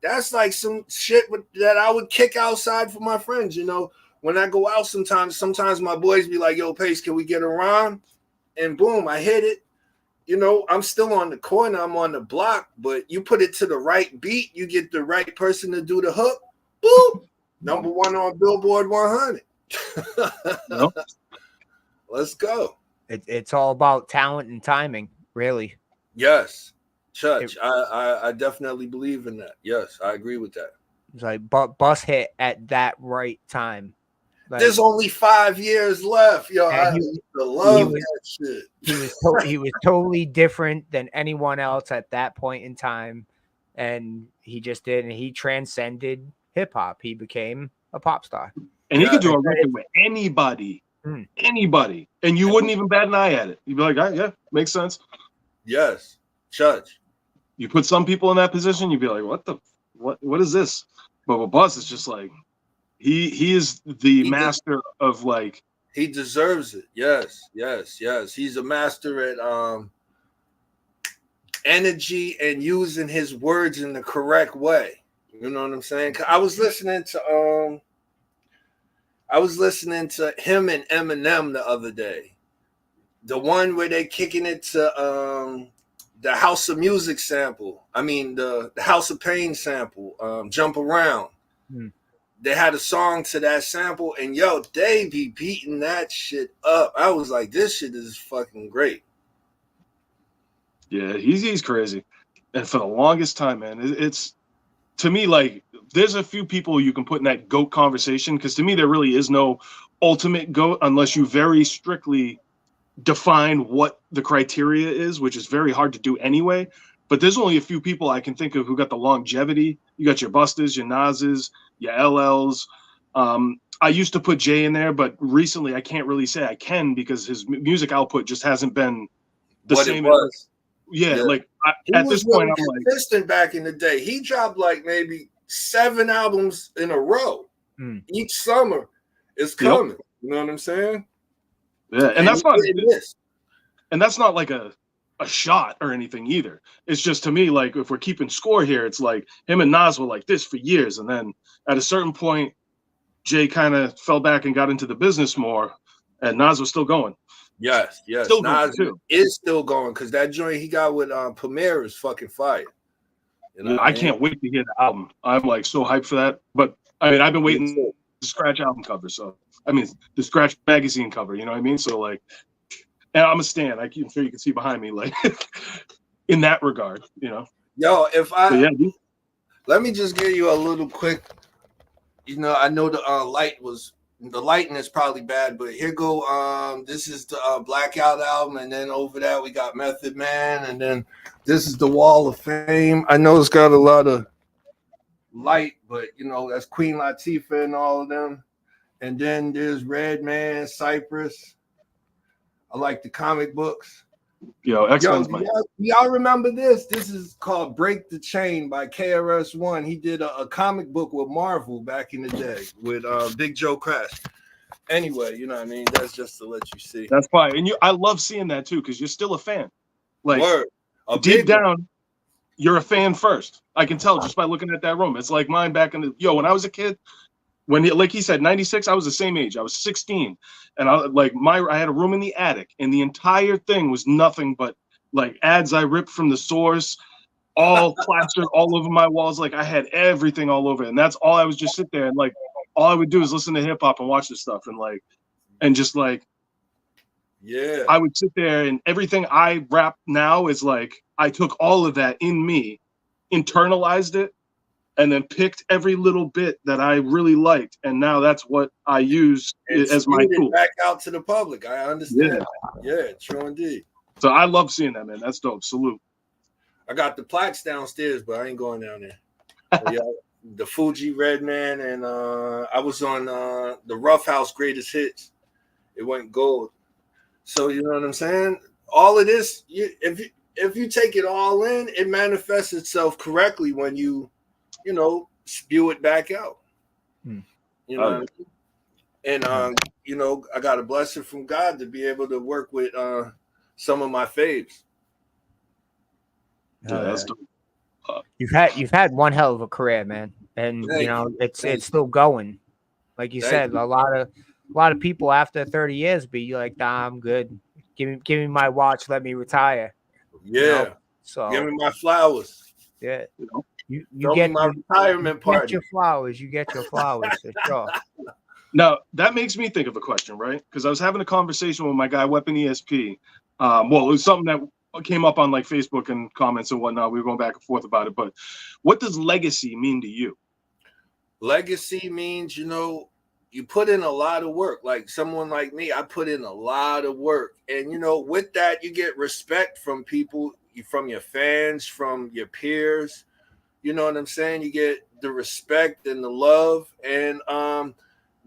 That's like some shit that I would kick outside for my friends, When I go out sometimes my boys be like, yo, Pace, can we get a rhyme? And boom, I hit it. I'm still on the corner, I'm on the block, but you put it to the right beat, you get the right person to do the hook, boom, number one on Billboard 100. Nope. Let's go. It's all about talent and timing, really. Yes, Church. I definitely believe in that. Yes, I agree with that. It's like Bus hit at that right time. Like, there's only 5 years left, yo. I love that shit. He was totally different than anyone else at that point in time, and he just did, and he transcended hip hop. He became a pop star, and he could do a record with anybody, and you wouldn't even bat an eye at it. You'd be like, oh, yeah, makes sense. Yes, Judge. You put some people in that position, you'd be like, what is this? But with Buzz, it's just like. He is the master of like. He deserves it. Yes. He's a master at energy and using his words in the correct way. You know what I'm saying? I was listening to him and Eminem the other day. The one where they kicking it to the House of Music sample. I mean the House of Pain sample, Jump Around. They had a song to that sample, and yo, they be beating that shit up. I was like, this shit is fucking great. Yeah, he's crazy. And for the longest time, man, it's to me like there's a few people you can put in that GOAT conversation, because to me there really is no ultimate GOAT unless you very strictly define what the criteria is, which is very hard to do anyway. But there's only a few people I can think of who got the longevity. You got your Busters, your Nas's, your LLs. I used to put Jay in there, but recently I can't really say I can because his music output just hasn't been the what same. It was. Yeah, like at this point, I'm like, consistent back in the day. He dropped like maybe 7 albums in a row each summer. It's coming. Yep. You know what I'm saying? Yeah, and that's not like a shot or anything either. It's just, to me, like, if we're keeping score here, it's like him and Nas were like this for years, and then at a certain point, Jay kind of fell back and got into the business more, and Nas was still going. Yes. Still Nas is still going because that joint he got with Premier is fucking fire. You know, I can't wait to hear the album. I'm like so hyped for that. But I mean, I've been waiting to scratch album cover. So I mean, the scratch magazine cover. You know what I mean? So like, and I'm a stan. I'm sure you can see behind me, like in that regard. You know. Yo, let me just give you a little quick. You know, I know the lighting is probably bad, but here go. This is the Blackout album, and then over that we got Method Man, and then this is the Wall of Fame. I know it's got a lot of light, but you know that's Queen Latifah and all of them. And then there's Redman, Cypress. I like the comic books. Y'all remember this? This is called Break the Chain by KRS-One. He did a comic book with Marvel back in the day with Big Joe Crash. Anyway, you know what I mean? That's just to let you see. That's fine. And I love seeing that too, because you're still a fan. Like deep down, you're a fan first. I can tell just by looking at that room. It's like mine back in when I was a kid. Like he said, 96, I was the same age. I was 16. And I had a room in the attic, and the entire thing was nothing but like ads I ripped from the source, all plastered all over my walls. Like I had everything all over it. And that's all I was just sit there and like all I would do is listen to hip hop and watch this stuff and just like I would sit there, and everything I rap now is like I took all of that in me, internalized it, and then picked every little bit that I really liked, and now that's what I use as my tool. Back out to the public. I understand. Yeah, true indeed. So I love seeing that, man. That's dope. Salute. I got the plaques downstairs, but I ain't going down there. The Fuji Redman, and I was on the Rough House Greatest Hits. It went gold. So you know what I'm saying? All of this, if you take it all in, it manifests itself correctly when you spew it back out. You know, and I got a blessing from God to be able to work with some of my faves. You've had one hell of a career, man, and it's still going. Like you said, a lot of people after 30 years be like, "Nah, I'm good. Give me my watch. Let me retire." So give me my flowers. Yeah. You get my retirement party. Get your flowers. You get your flowers for sure. Now that makes me think of a question, right? Because I was having a conversation with my guy Weapon ESP. It was something that came up on like Facebook and comments and whatnot. We were going back and forth about it. But what does legacy mean to you? Legacy means, you put in a lot of work. Like someone like me, I put in a lot of work, and with that, you get respect from people, from your fans, from your peers. You know what I'm saying? You get the respect and the love, and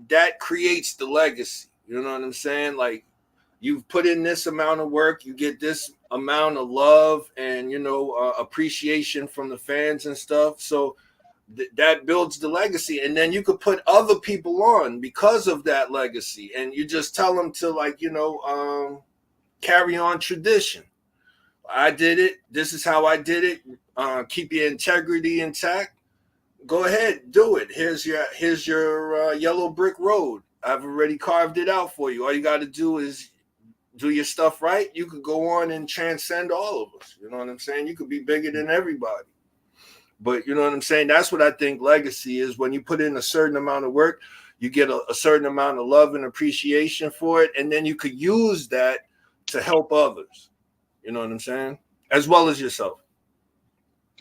that creates the legacy. You know what I'm saying? Like you've put in this amount of work, you get this amount of love and appreciation from the fans and stuff. So that builds the legacy, and then you could put other people on because of that legacy, and you just tell them to carry on tradition. I did it. This is how I did it. Keep your integrity intact. Go ahead, do it. Here's your yellow brick road. I've already carved it out for you. All you got to do is do your stuff right, you could go on and transcend all of us. You know what I'm saying? You could be bigger than everybody. But you know what I'm saying? That's what I think legacy is. When you put in a certain amount of work, you get a certain amount of love and appreciation for it. And then you could use that to help others. You know what I'm saying? As well as yourself.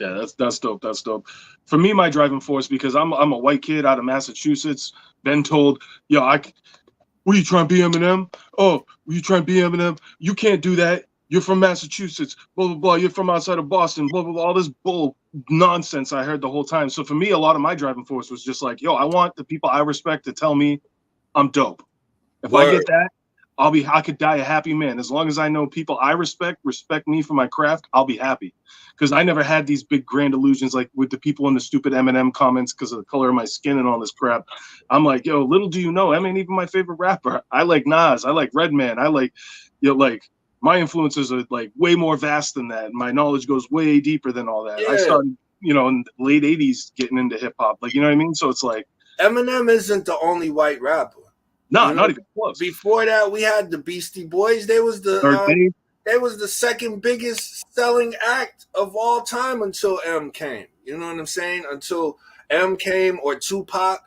Yeah, that's dope. That's dope. For me, my driving force, because I'm a white kid out of Massachusetts, been told, yo, what are you trying to be Eminem? Oh, were you trying to be Eminem? You can't do that. You're from Massachusetts, blah, blah, blah. You're from outside of Boston, blah, blah, blah. All this bull nonsense I heard the whole time. So for me, a lot of my driving force was just like, yo, I want the people I respect to tell me I'm dope. If I get that, I could die a happy man. As long as I know people I respect me for my craft, I'll be happy. Because I never had these big grand illusions like with the people in the stupid Eminem comments because of the color of my skin and all this crap. I'm like, yo, little do you know, Em ain't even my favorite rapper. I like Nas. I like Redman. I like, like my influences are like way more vast than that. My knowledge goes way deeper than all that. Yeah. I started, in the late 80s getting into hip hop. Like, you know what I mean? So it's like Eminem isn't the only white rapper. No, not even close. Before that, we had the Beastie Boys. They was the second biggest selling act of all time until M came. You know what I'm saying? Until M came or Tupac,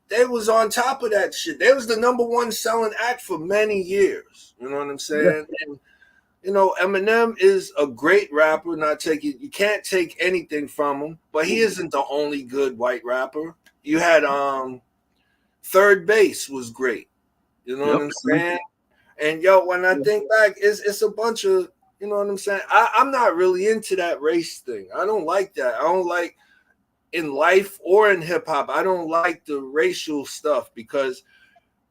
they was on top of that shit. They was the number one selling act for many years. You know what I'm saying? Yeah. And Eminem is a great rapper. You can't take anything from him, but he isn't the only good white rapper. You had Third Base was great. You know what I'm saying? And when I think back, it's a bunch of, you know what I'm saying? I'm not really into that race thing. I don't like that. I don't like in life or in hip hop. I don't like the racial stuff because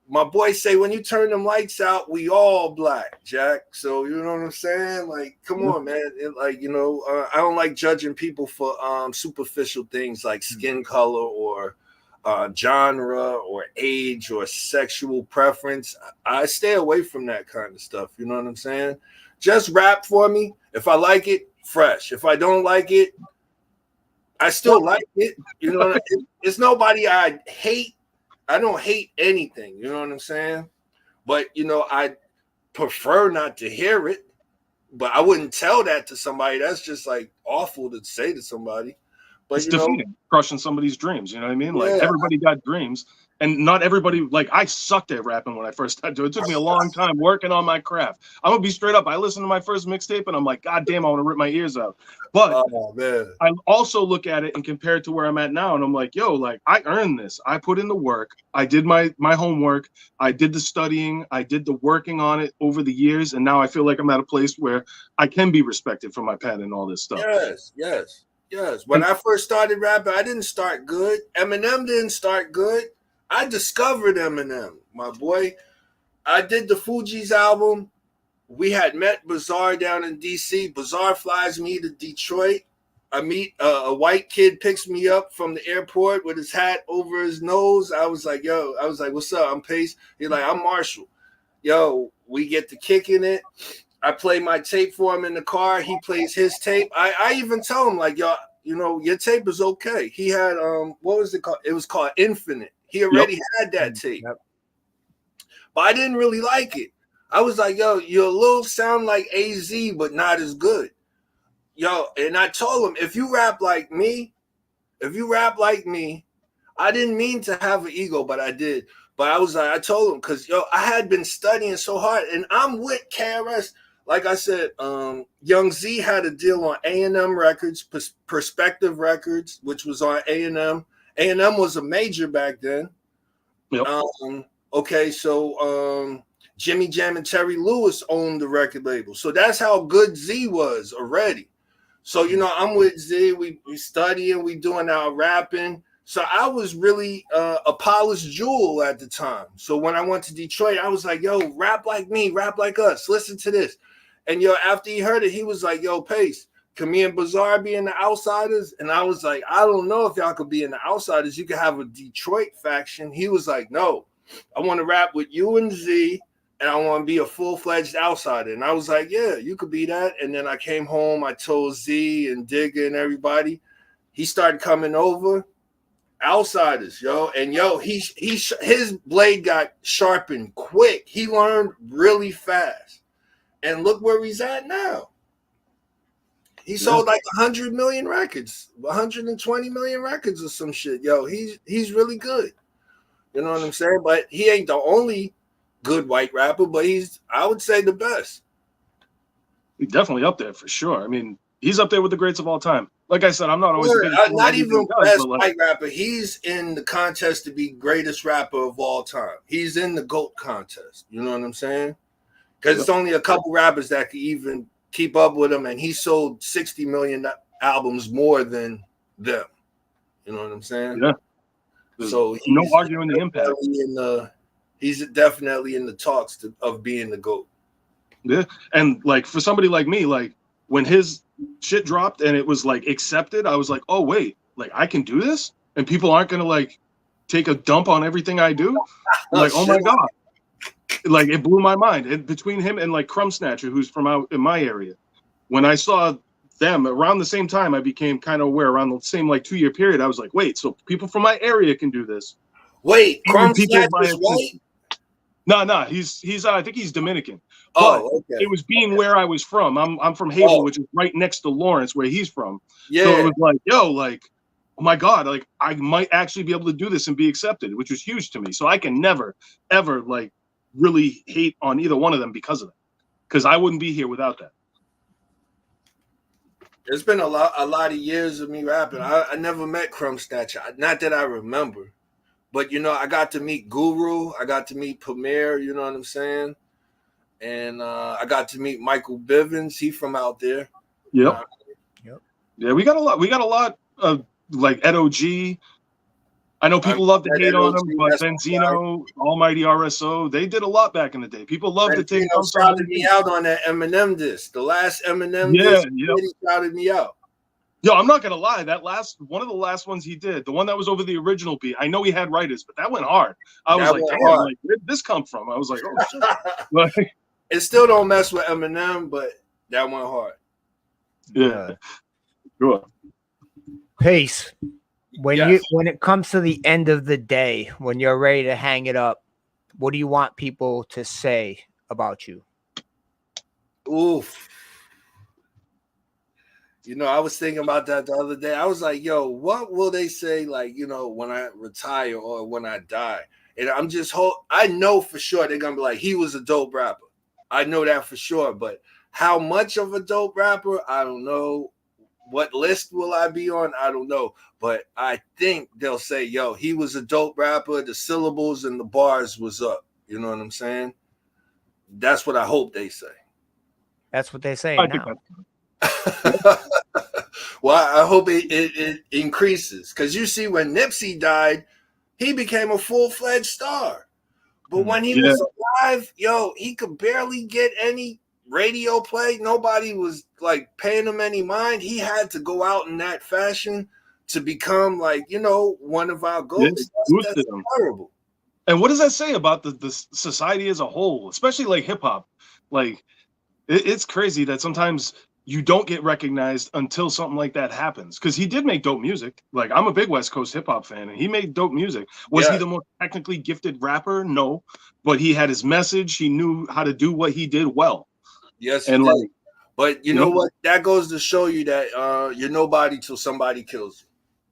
my boys say when you turn them lights out, we all black, Jack. So you know what I'm saying? Like, come on, man. I don't like judging people for superficial things like skin color or genre or age or sexual preference. I stay away from that kind of stuff. You know what I'm saying? Just rap for me. If I like it, fresh. If I don't like it, I still like it. You know, it's nobody I hate. I don't hate anything. You know what I'm saying? But I prefer not to hear it. But I wouldn't tell that to somebody. That's just like awful to say to somebody. But it's defeating, crushing somebody's dreams. You know what I mean? Like everybody got dreams, and not everybody. Like I sucked at rapping when I first started doing it. It took me a long time working on my craft. I'm gonna be straight up. I listened to my first mixtape, and I'm like, God damn, I want to rip my ears out. But I also look at it and compare it to where I'm at now, and I'm like, yo, like I earned this. I put in the work. I did my homework. I did the studying. I did the working on it over the years, and now I feel like I'm at a place where I can be respected for my pen and all this stuff. Yes. When I first started rapping, I didn't start good. Eminem didn't start good. I discovered Eminem, my boy. I did the Fugees album. We had met Bizarre down in D.C. Bizarre flies me to Detroit. I meet a white kid, picks me up from the airport with his hat over his nose. I was like, what's up? I'm Pace. He's like, I'm Marshall. Yo, we get to kicking it. I play my tape for him in the car. He plays his tape. I even tell him, like, yo, your tape is okay. He had, what was it called? It was called Infinite. He already had that tape. Yep. But I didn't really like it. I was like, yo, you're a little sound like AZ, but not as good. Yo, and I told him, if you rap like me, I didn't mean to have an ego, but I did. But I told him, because, I had been studying so hard, and I'm with KRS. Like I said, Young Z had a deal on A&M Records, Perspective Records, which was on A&M. A&M was a major back then. Yep. So Jimmy Jam and Terry Lewis owned the record label. So that's how good Z was already. So, I'm with Z. We studying, we doing our rapping. So I was really a polished jewel at the time. So when I went to Detroit, I was like, yo, rap like me, rap like us. Listen to this. And, after he heard it, he was like, yo, Pace, can me and Bizarre be in the Outsiders? And I was like, I don't know if y'all could be in the Outsiders. You could have a Detroit faction. He was like, no, I want to rap with you and Z, and I want to be a full-fledged outsider. And I was like, yeah, you could be that. And then I came home. I told Z and Digger and everybody. He started coming over. Outsiders, and his blade got sharpened quick. He learned really fast. and look where he's at now. He sold like 100 million records, 120 million records or some shit. Yo, he's really good. You know what I'm saying? But he ain't the only good white rapper, but I would say, the best. He's definitely up there for sure. I mean, he's up there with the greats of all time. Like I said, I'm not always not even best white rapper. He's in the contest to be greatest rapper of all time. He's in the GOAT contest. You know what I'm saying? Because it's only a couple rappers that can even keep up with him, and he sold 60 million albums more than them. You know what I'm saying? Yeah. So he's no arguing the impact. He's definitely in the talks of being the GOAT. Yeah, and like for somebody like me, like when his shit dropped and it was like accepted, I was like, oh wait, like I can do this, and people aren't gonna like take a dump on everything I do. Like, oh my god, like it blew my mind. And between him and like Crumb Snatcher, who's from out in my area, when I saw them around the same time, I became kind of aware around the same like 2-year period. I was like, wait, so people from my area can do this. Wait, Crumb Snatcher's white? No, he's I think he's Dominican. But okay. It was being where I was from. I'm from Havel, which is right next to Lawrence, where he's from. Yeah. So it was like, yo, like, oh my god, like I might actually be able to do this and be accepted, which was huge to me. So I can never, ever like really hate on either one of them because of that. Because I wouldn't be here without that. It's been a lot of years of me rapping. I never met Crumb Snatcher, not that I remember. But you know, I got to meet Guru, I got to meet Premier, you know what I'm saying? And I got to meet Michael Bivins. He from out there. Yep. Yeah, we got a lot of like Ed O.G. I know people love to hate on him, but Benzino, Almighty RSO, they did a lot back in the day. People love to take. Shouted me out on that Eminem disc. The last Eminem disc, he shouted me out. Yo, I'm not gonna lie. One of the last ones he did, the one that was over the original beat. I know he had writers, but that went hard. I was like, damn, like, where did this come from? I was like, oh shit. Like, it still don't mess with Eminem, but that went hard. Yeah, sure. Pace. When it comes to the end of the day, when you're ready to hang it up, what do you want people to say about you? Oof. You know, I was thinking about that the other day. I was like, yo, what will they say, like, you know, when I retire or when I die? And I know for sure they're going to be like, he was a dope rapper. I know that for sure. But how much of a dope rapper? I don't know. What list will I be on? I don't know. But I think they'll say, yo, he was a dope rapper. The syllables and the bars was up. You know what I'm saying? That's what I hope they say. That's what they say now. Well, I hope it increases. Because you see, when Nipsey died, he became a full-fledged star. But when he was alive, yo, he could barely get any radio play. Nobody was like paying him any mind. He had to go out in that fashion to become like, you know, one of our goats. That's terrible. And what does that say about the society as a whole, especially like hip hop? Like it's crazy that sometimes you don't get recognized until something like that happens. Because he did make dope music. Like, I'm a big West Coast hip hop fan, and he made dope music. Was he the most technically gifted rapper? No, but he had his message. He knew how to do what he did well. Yes, and like, but you know what? That goes to show you that you're nobody till somebody kills you.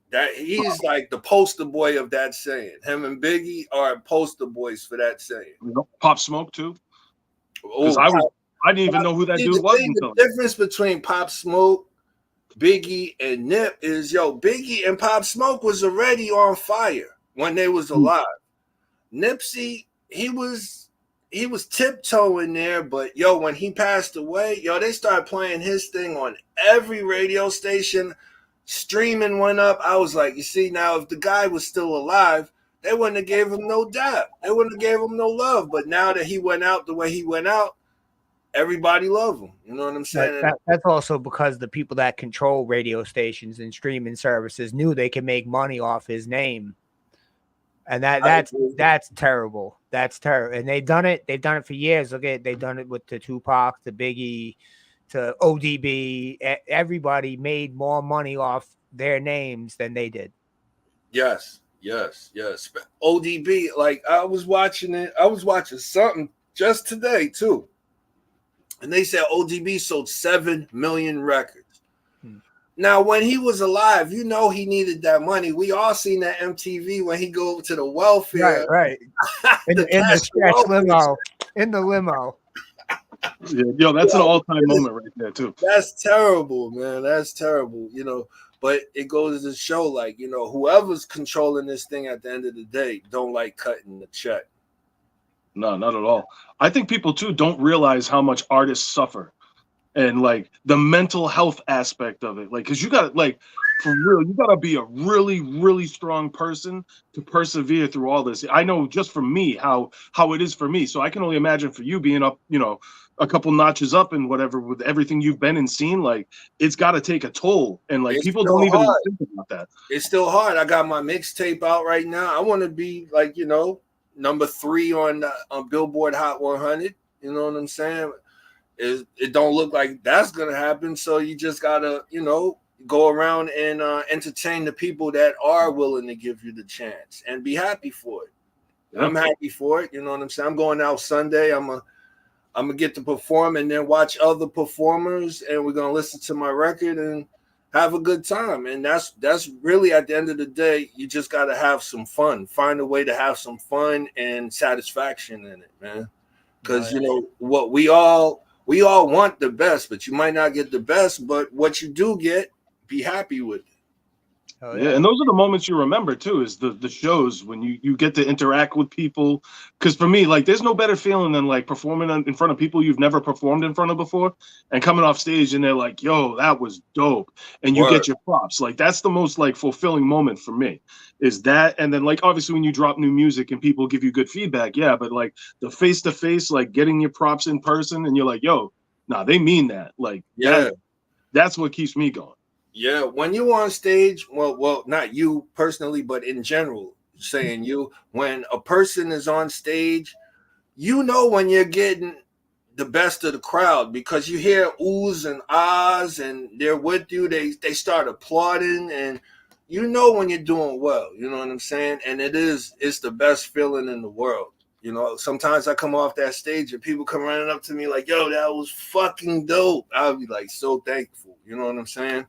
That he's like the poster boy of that saying. Him and Biggie are poster boys for that saying. Pop Smoke too. Because I didn't even know who that dude was. The difference between Pop Smoke, Biggie, and Nip is, Biggie and Pop Smoke was already on fire when they was alive. Nipsey, he was tiptoeing there, but when he passed away, they started playing his thing on every radio station. Streaming went up. I was like, you see, now if the guy was still alive, they wouldn't have gave him no dap. They wouldn't have gave him no love. But now that he went out the way he went out, everybody love him. You know what I'm saying? That's also because the people that control radio stations and streaming services knew they could make money off his name. And that's terrible. That's terrible. And they've done it for years. Okay, they've done it with the Tupac, the Biggie, to ODB. Everybody made more money off their names than they did. Yes. ODB, like I was watching something just today too. And they said ODB sold 7 million records. Hmm. Now, when he was alive, you know he needed that money. We all seen that MTV when he go to the welfare. Right. In the stretch limo. In the limo. Yeah, yo, that's an all-time moment right there too. That's terrible, man. That's terrible, you know. But it goes to show, like, you know, whoever's controlling this thing at the end of the day don't like cutting the check. No, not at all. I think people too don't realize how much artists suffer, and like the mental health aspect of it. Like, because you got like for real, you got to be a really, really strong person to persevere through all this. I know just for me how it is for me. So I can only imagine for you being up, you know, a couple notches up and whatever with everything you've been and seen. Like, it's got to take a toll, and like It's people still don't even hard. think about that. It's still hard. I got my mixtape out right now. I want to be like, you know, number 3 on Billboard Hot 100. You know what I'm saying? It don't look like that's gonna happen. So you just gotta, you know, go around and entertain the people that are willing to give you the chance and be happy for it. Yeah. I'm happy for it. You know what I'm saying? I'm going out Sunday. I'm gonna get to perform and then watch other performers, and we're gonna listen to my record and have a good time. And that's really, at the end of the day, you just gotta have some fun. Find a way to have some fun and satisfaction in it, man. Because you know what, we all want the best, but you might not get the best. But what you do get, be happy with it. Oh, yeah, and those are the moments you remember too, is the shows when you get to interact with people. Because for me, like, there's no better feeling than like performing in front of people you've never performed in front of before, and coming off stage and they're like, "Yo, that was dope," and you Word. get your props. Like, that's the most like fulfilling moment for me, is that. And then like obviously when you drop new music and people give you good feedback, yeah, but like the face to face, like getting your props in person, and you're like, "Yo, nah, they mean that." Like, Yeah. that's what keeps me going. Yeah, when you on stage, well, not you personally, but in general, saying you, when a person is on stage, you know when you're getting the best of the crowd, because you hear oohs and ahs, and they're with you. They start applauding, and you know when you're doing well. You know what I'm saying? And it's the best feeling in the world. You know, sometimes I come off that stage and people come running up to me like, "Yo, that was fucking dope." I'll be like so thankful. You know what I'm saying?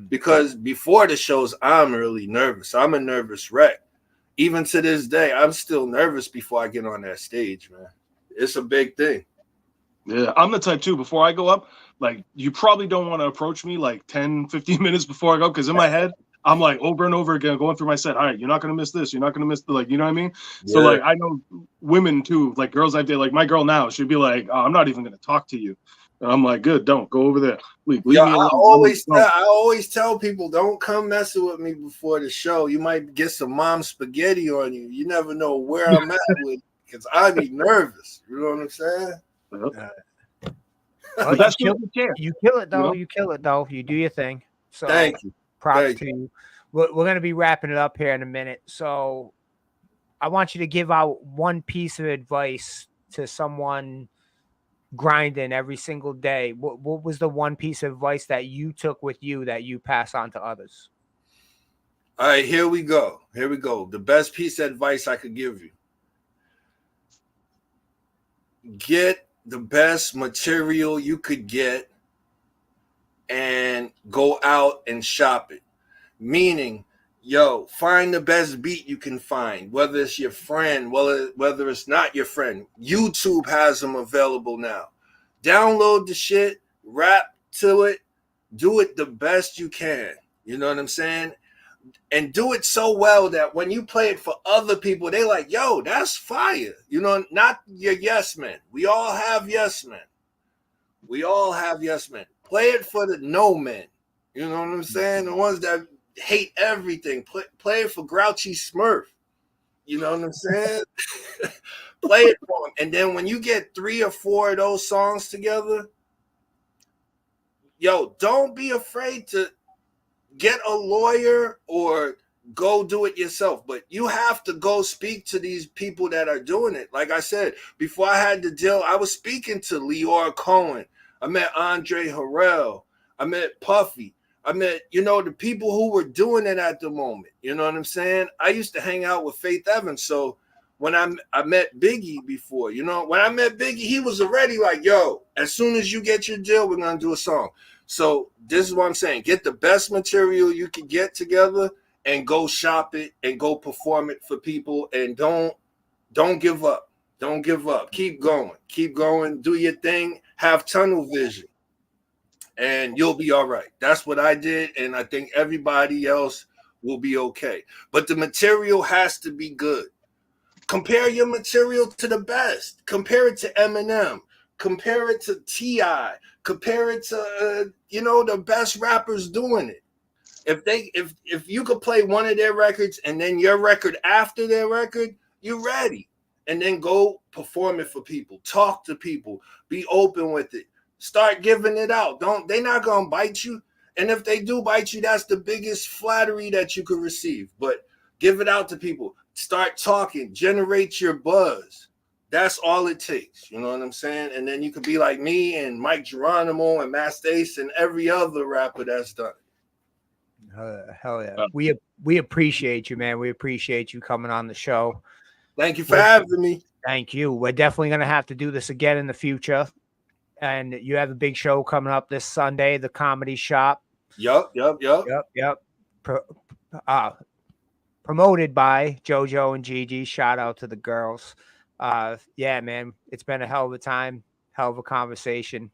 Because before the shows, I'm really nervous. I'm a nervous wreck. Even to this day, I'm still nervous before I get on that stage, man. It's a big thing. Yeah, I'm the type too. Before I go up, like, you probably don't want to approach me like 10, 15 minutes before I go, because in my head, I'm like over and over again going through my set. All right, you're not gonna miss this. You're not gonna miss like, you know what I mean? Yeah. So like, I know women too, like girls I date, like my girl now, she'd be like, "Oh, I'm not even gonna talk to you." And I'm like, "Good, don't go over there. Leave me alone." I always tell people, don't come messing with me before the show. You might get some mom spaghetti on you. You never know where I'm at with, because I be nervous. You know what I'm saying? Well, you kill it though. You know? You kill it though. You do your thing. So thank you. Props to you. We're going to be wrapping it up here in a minute. So I want you to give out one piece of advice to someone grinding every single day. What was the one piece of advice that you took with you that you pass on to others? All right, here we go. Here we go. The best piece of advice I could give you. Get the best material you could get and go out and shop it. Meaning, yo, find the best beat you can find, whether it's your friend, whether it's not your friend. YouTube has them available now. Download the shit, rap to it, do it the best you can. You know what I'm saying? And do it so well that when you play it for other people, they like, "Yo, that's fire." You know, not your yes men. We all have yes men. We all have yes men. Play it for the no men. You know what I'm saying? The ones that hate everything. Play it for Grouchy Smurf. You know what I'm saying? Play it for them. And then when you get 3 or 4 of those songs together, yo, don't be afraid to get a lawyer or go do it yourself. But you have to go speak to these people that are doing it. Like I said, before I had the deal, I was speaking to Leor Cohen. I met Andre Harrell. I met Puffy. I met, you know, the people who were doing it at the moment. You know what I'm saying? I used to hang out with Faith Evans. So when I met Biggie before. You know, when I met Biggie, he was already like, yo, as soon as you get your deal, we're going to do a song. So this is what I'm saying. Get the best material you can get together and go shop it and go perform it for people. And don't give up. Don't give up. Keep going. Keep going. Do your thing. Have tunnel vision. And you'll be all right. That's what I did. And I think everybody else will be okay. But the material has to be good. Compare your material to the best. Compare it to Eminem. Compare it to T.I. Compare it to the best rappers doing it. If you could play one of their records and then your record after their record, you're ready. And then go perform it for people. Talk to people. Be open with it. Start giving it out. They're not gonna bite you. And if they do bite you, that's the biggest flattery that you could receive. But give it out to people. Start talking. Generate your buzz. That's all it takes. You know what I'm saying? And then you could be like me and Mike Geronimo and Master Ace and every other rapper that's done it. Hell yeah. We appreciate you, man. We appreciate you coming on the show. Thank you for having me. Thank you. We're definitely going to have to do this again in the future. And you have a big show coming up this Sunday, the Comedy Shop. Yup. Promoted by JoJo and Gigi. Shout out to the girls. Yeah, man, it's been a hell of a time, hell of a conversation.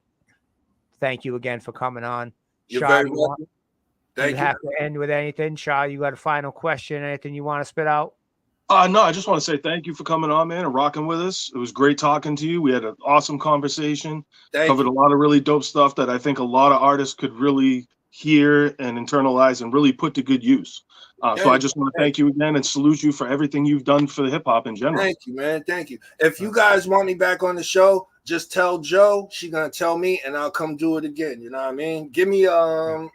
Thank you again for coming on. You're Shaw, very welcome. Thank you. Have to end with anything? Shaw, you got a final question? Anything you want to spit out? No, I just want to say thank you for coming on, man, and rocking with us. It was great talking to you. We had an awesome conversation. Covered a lot of really dope stuff that I think a lot of artists could really hear and internalize and really put to good use. So I just want to thank you again and salute you for everything you've done for the hip hop in general. Thank you, man. Thank you. If you guys want me back on the show, just tell Joe. She's gonna tell me, and I'll come do it again. You know what I mean? Give me a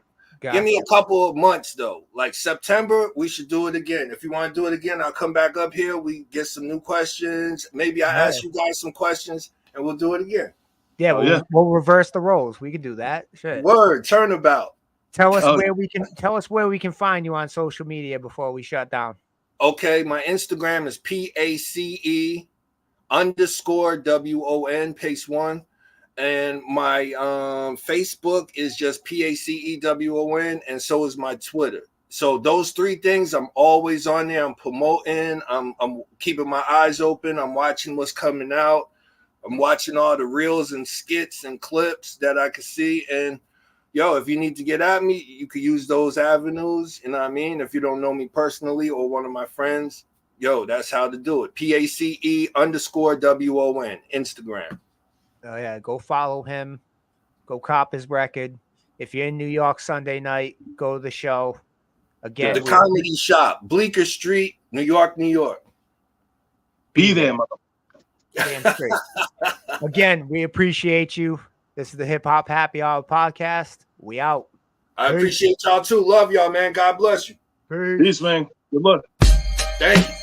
couple of months though. Like September, we should do it again. If you want to do it again, I'll come back up here. We get some new questions. Maybe I ask you guys some questions, and we'll do it again. Yeah, we'll reverse the roles. We can do that. Shit. Word, turnabout. Tell us where we can find you on social media before we shut down. Okay, my Instagram is PACE_WON, Pacewon. And my Facebook is just PACEWON, and so is my Twitter. So those three things, I'm always on there. I'm promoting. I'm keeping my eyes open. I'm watching what's coming out. I'm watching all the reels and skits and clips that I can see. And yo, if you need to get at me, you could use those avenues. You know what I mean? If you don't know me personally or one of my friends, yo, that's how to do it. PACE_WON, Instagram. Oh yeah, go follow him. Go cop his record. If you're in New York Sunday night, go to the show. Again, the Comedy Shop, Bleecker Street, New York, New York. Be there, mother. Damn straight. Again, we appreciate you. This is the Hip Hop Happy Hour podcast. We out. I appreciate y'all too. Love y'all, man. God bless you. Peace, man. Good luck. Thank you.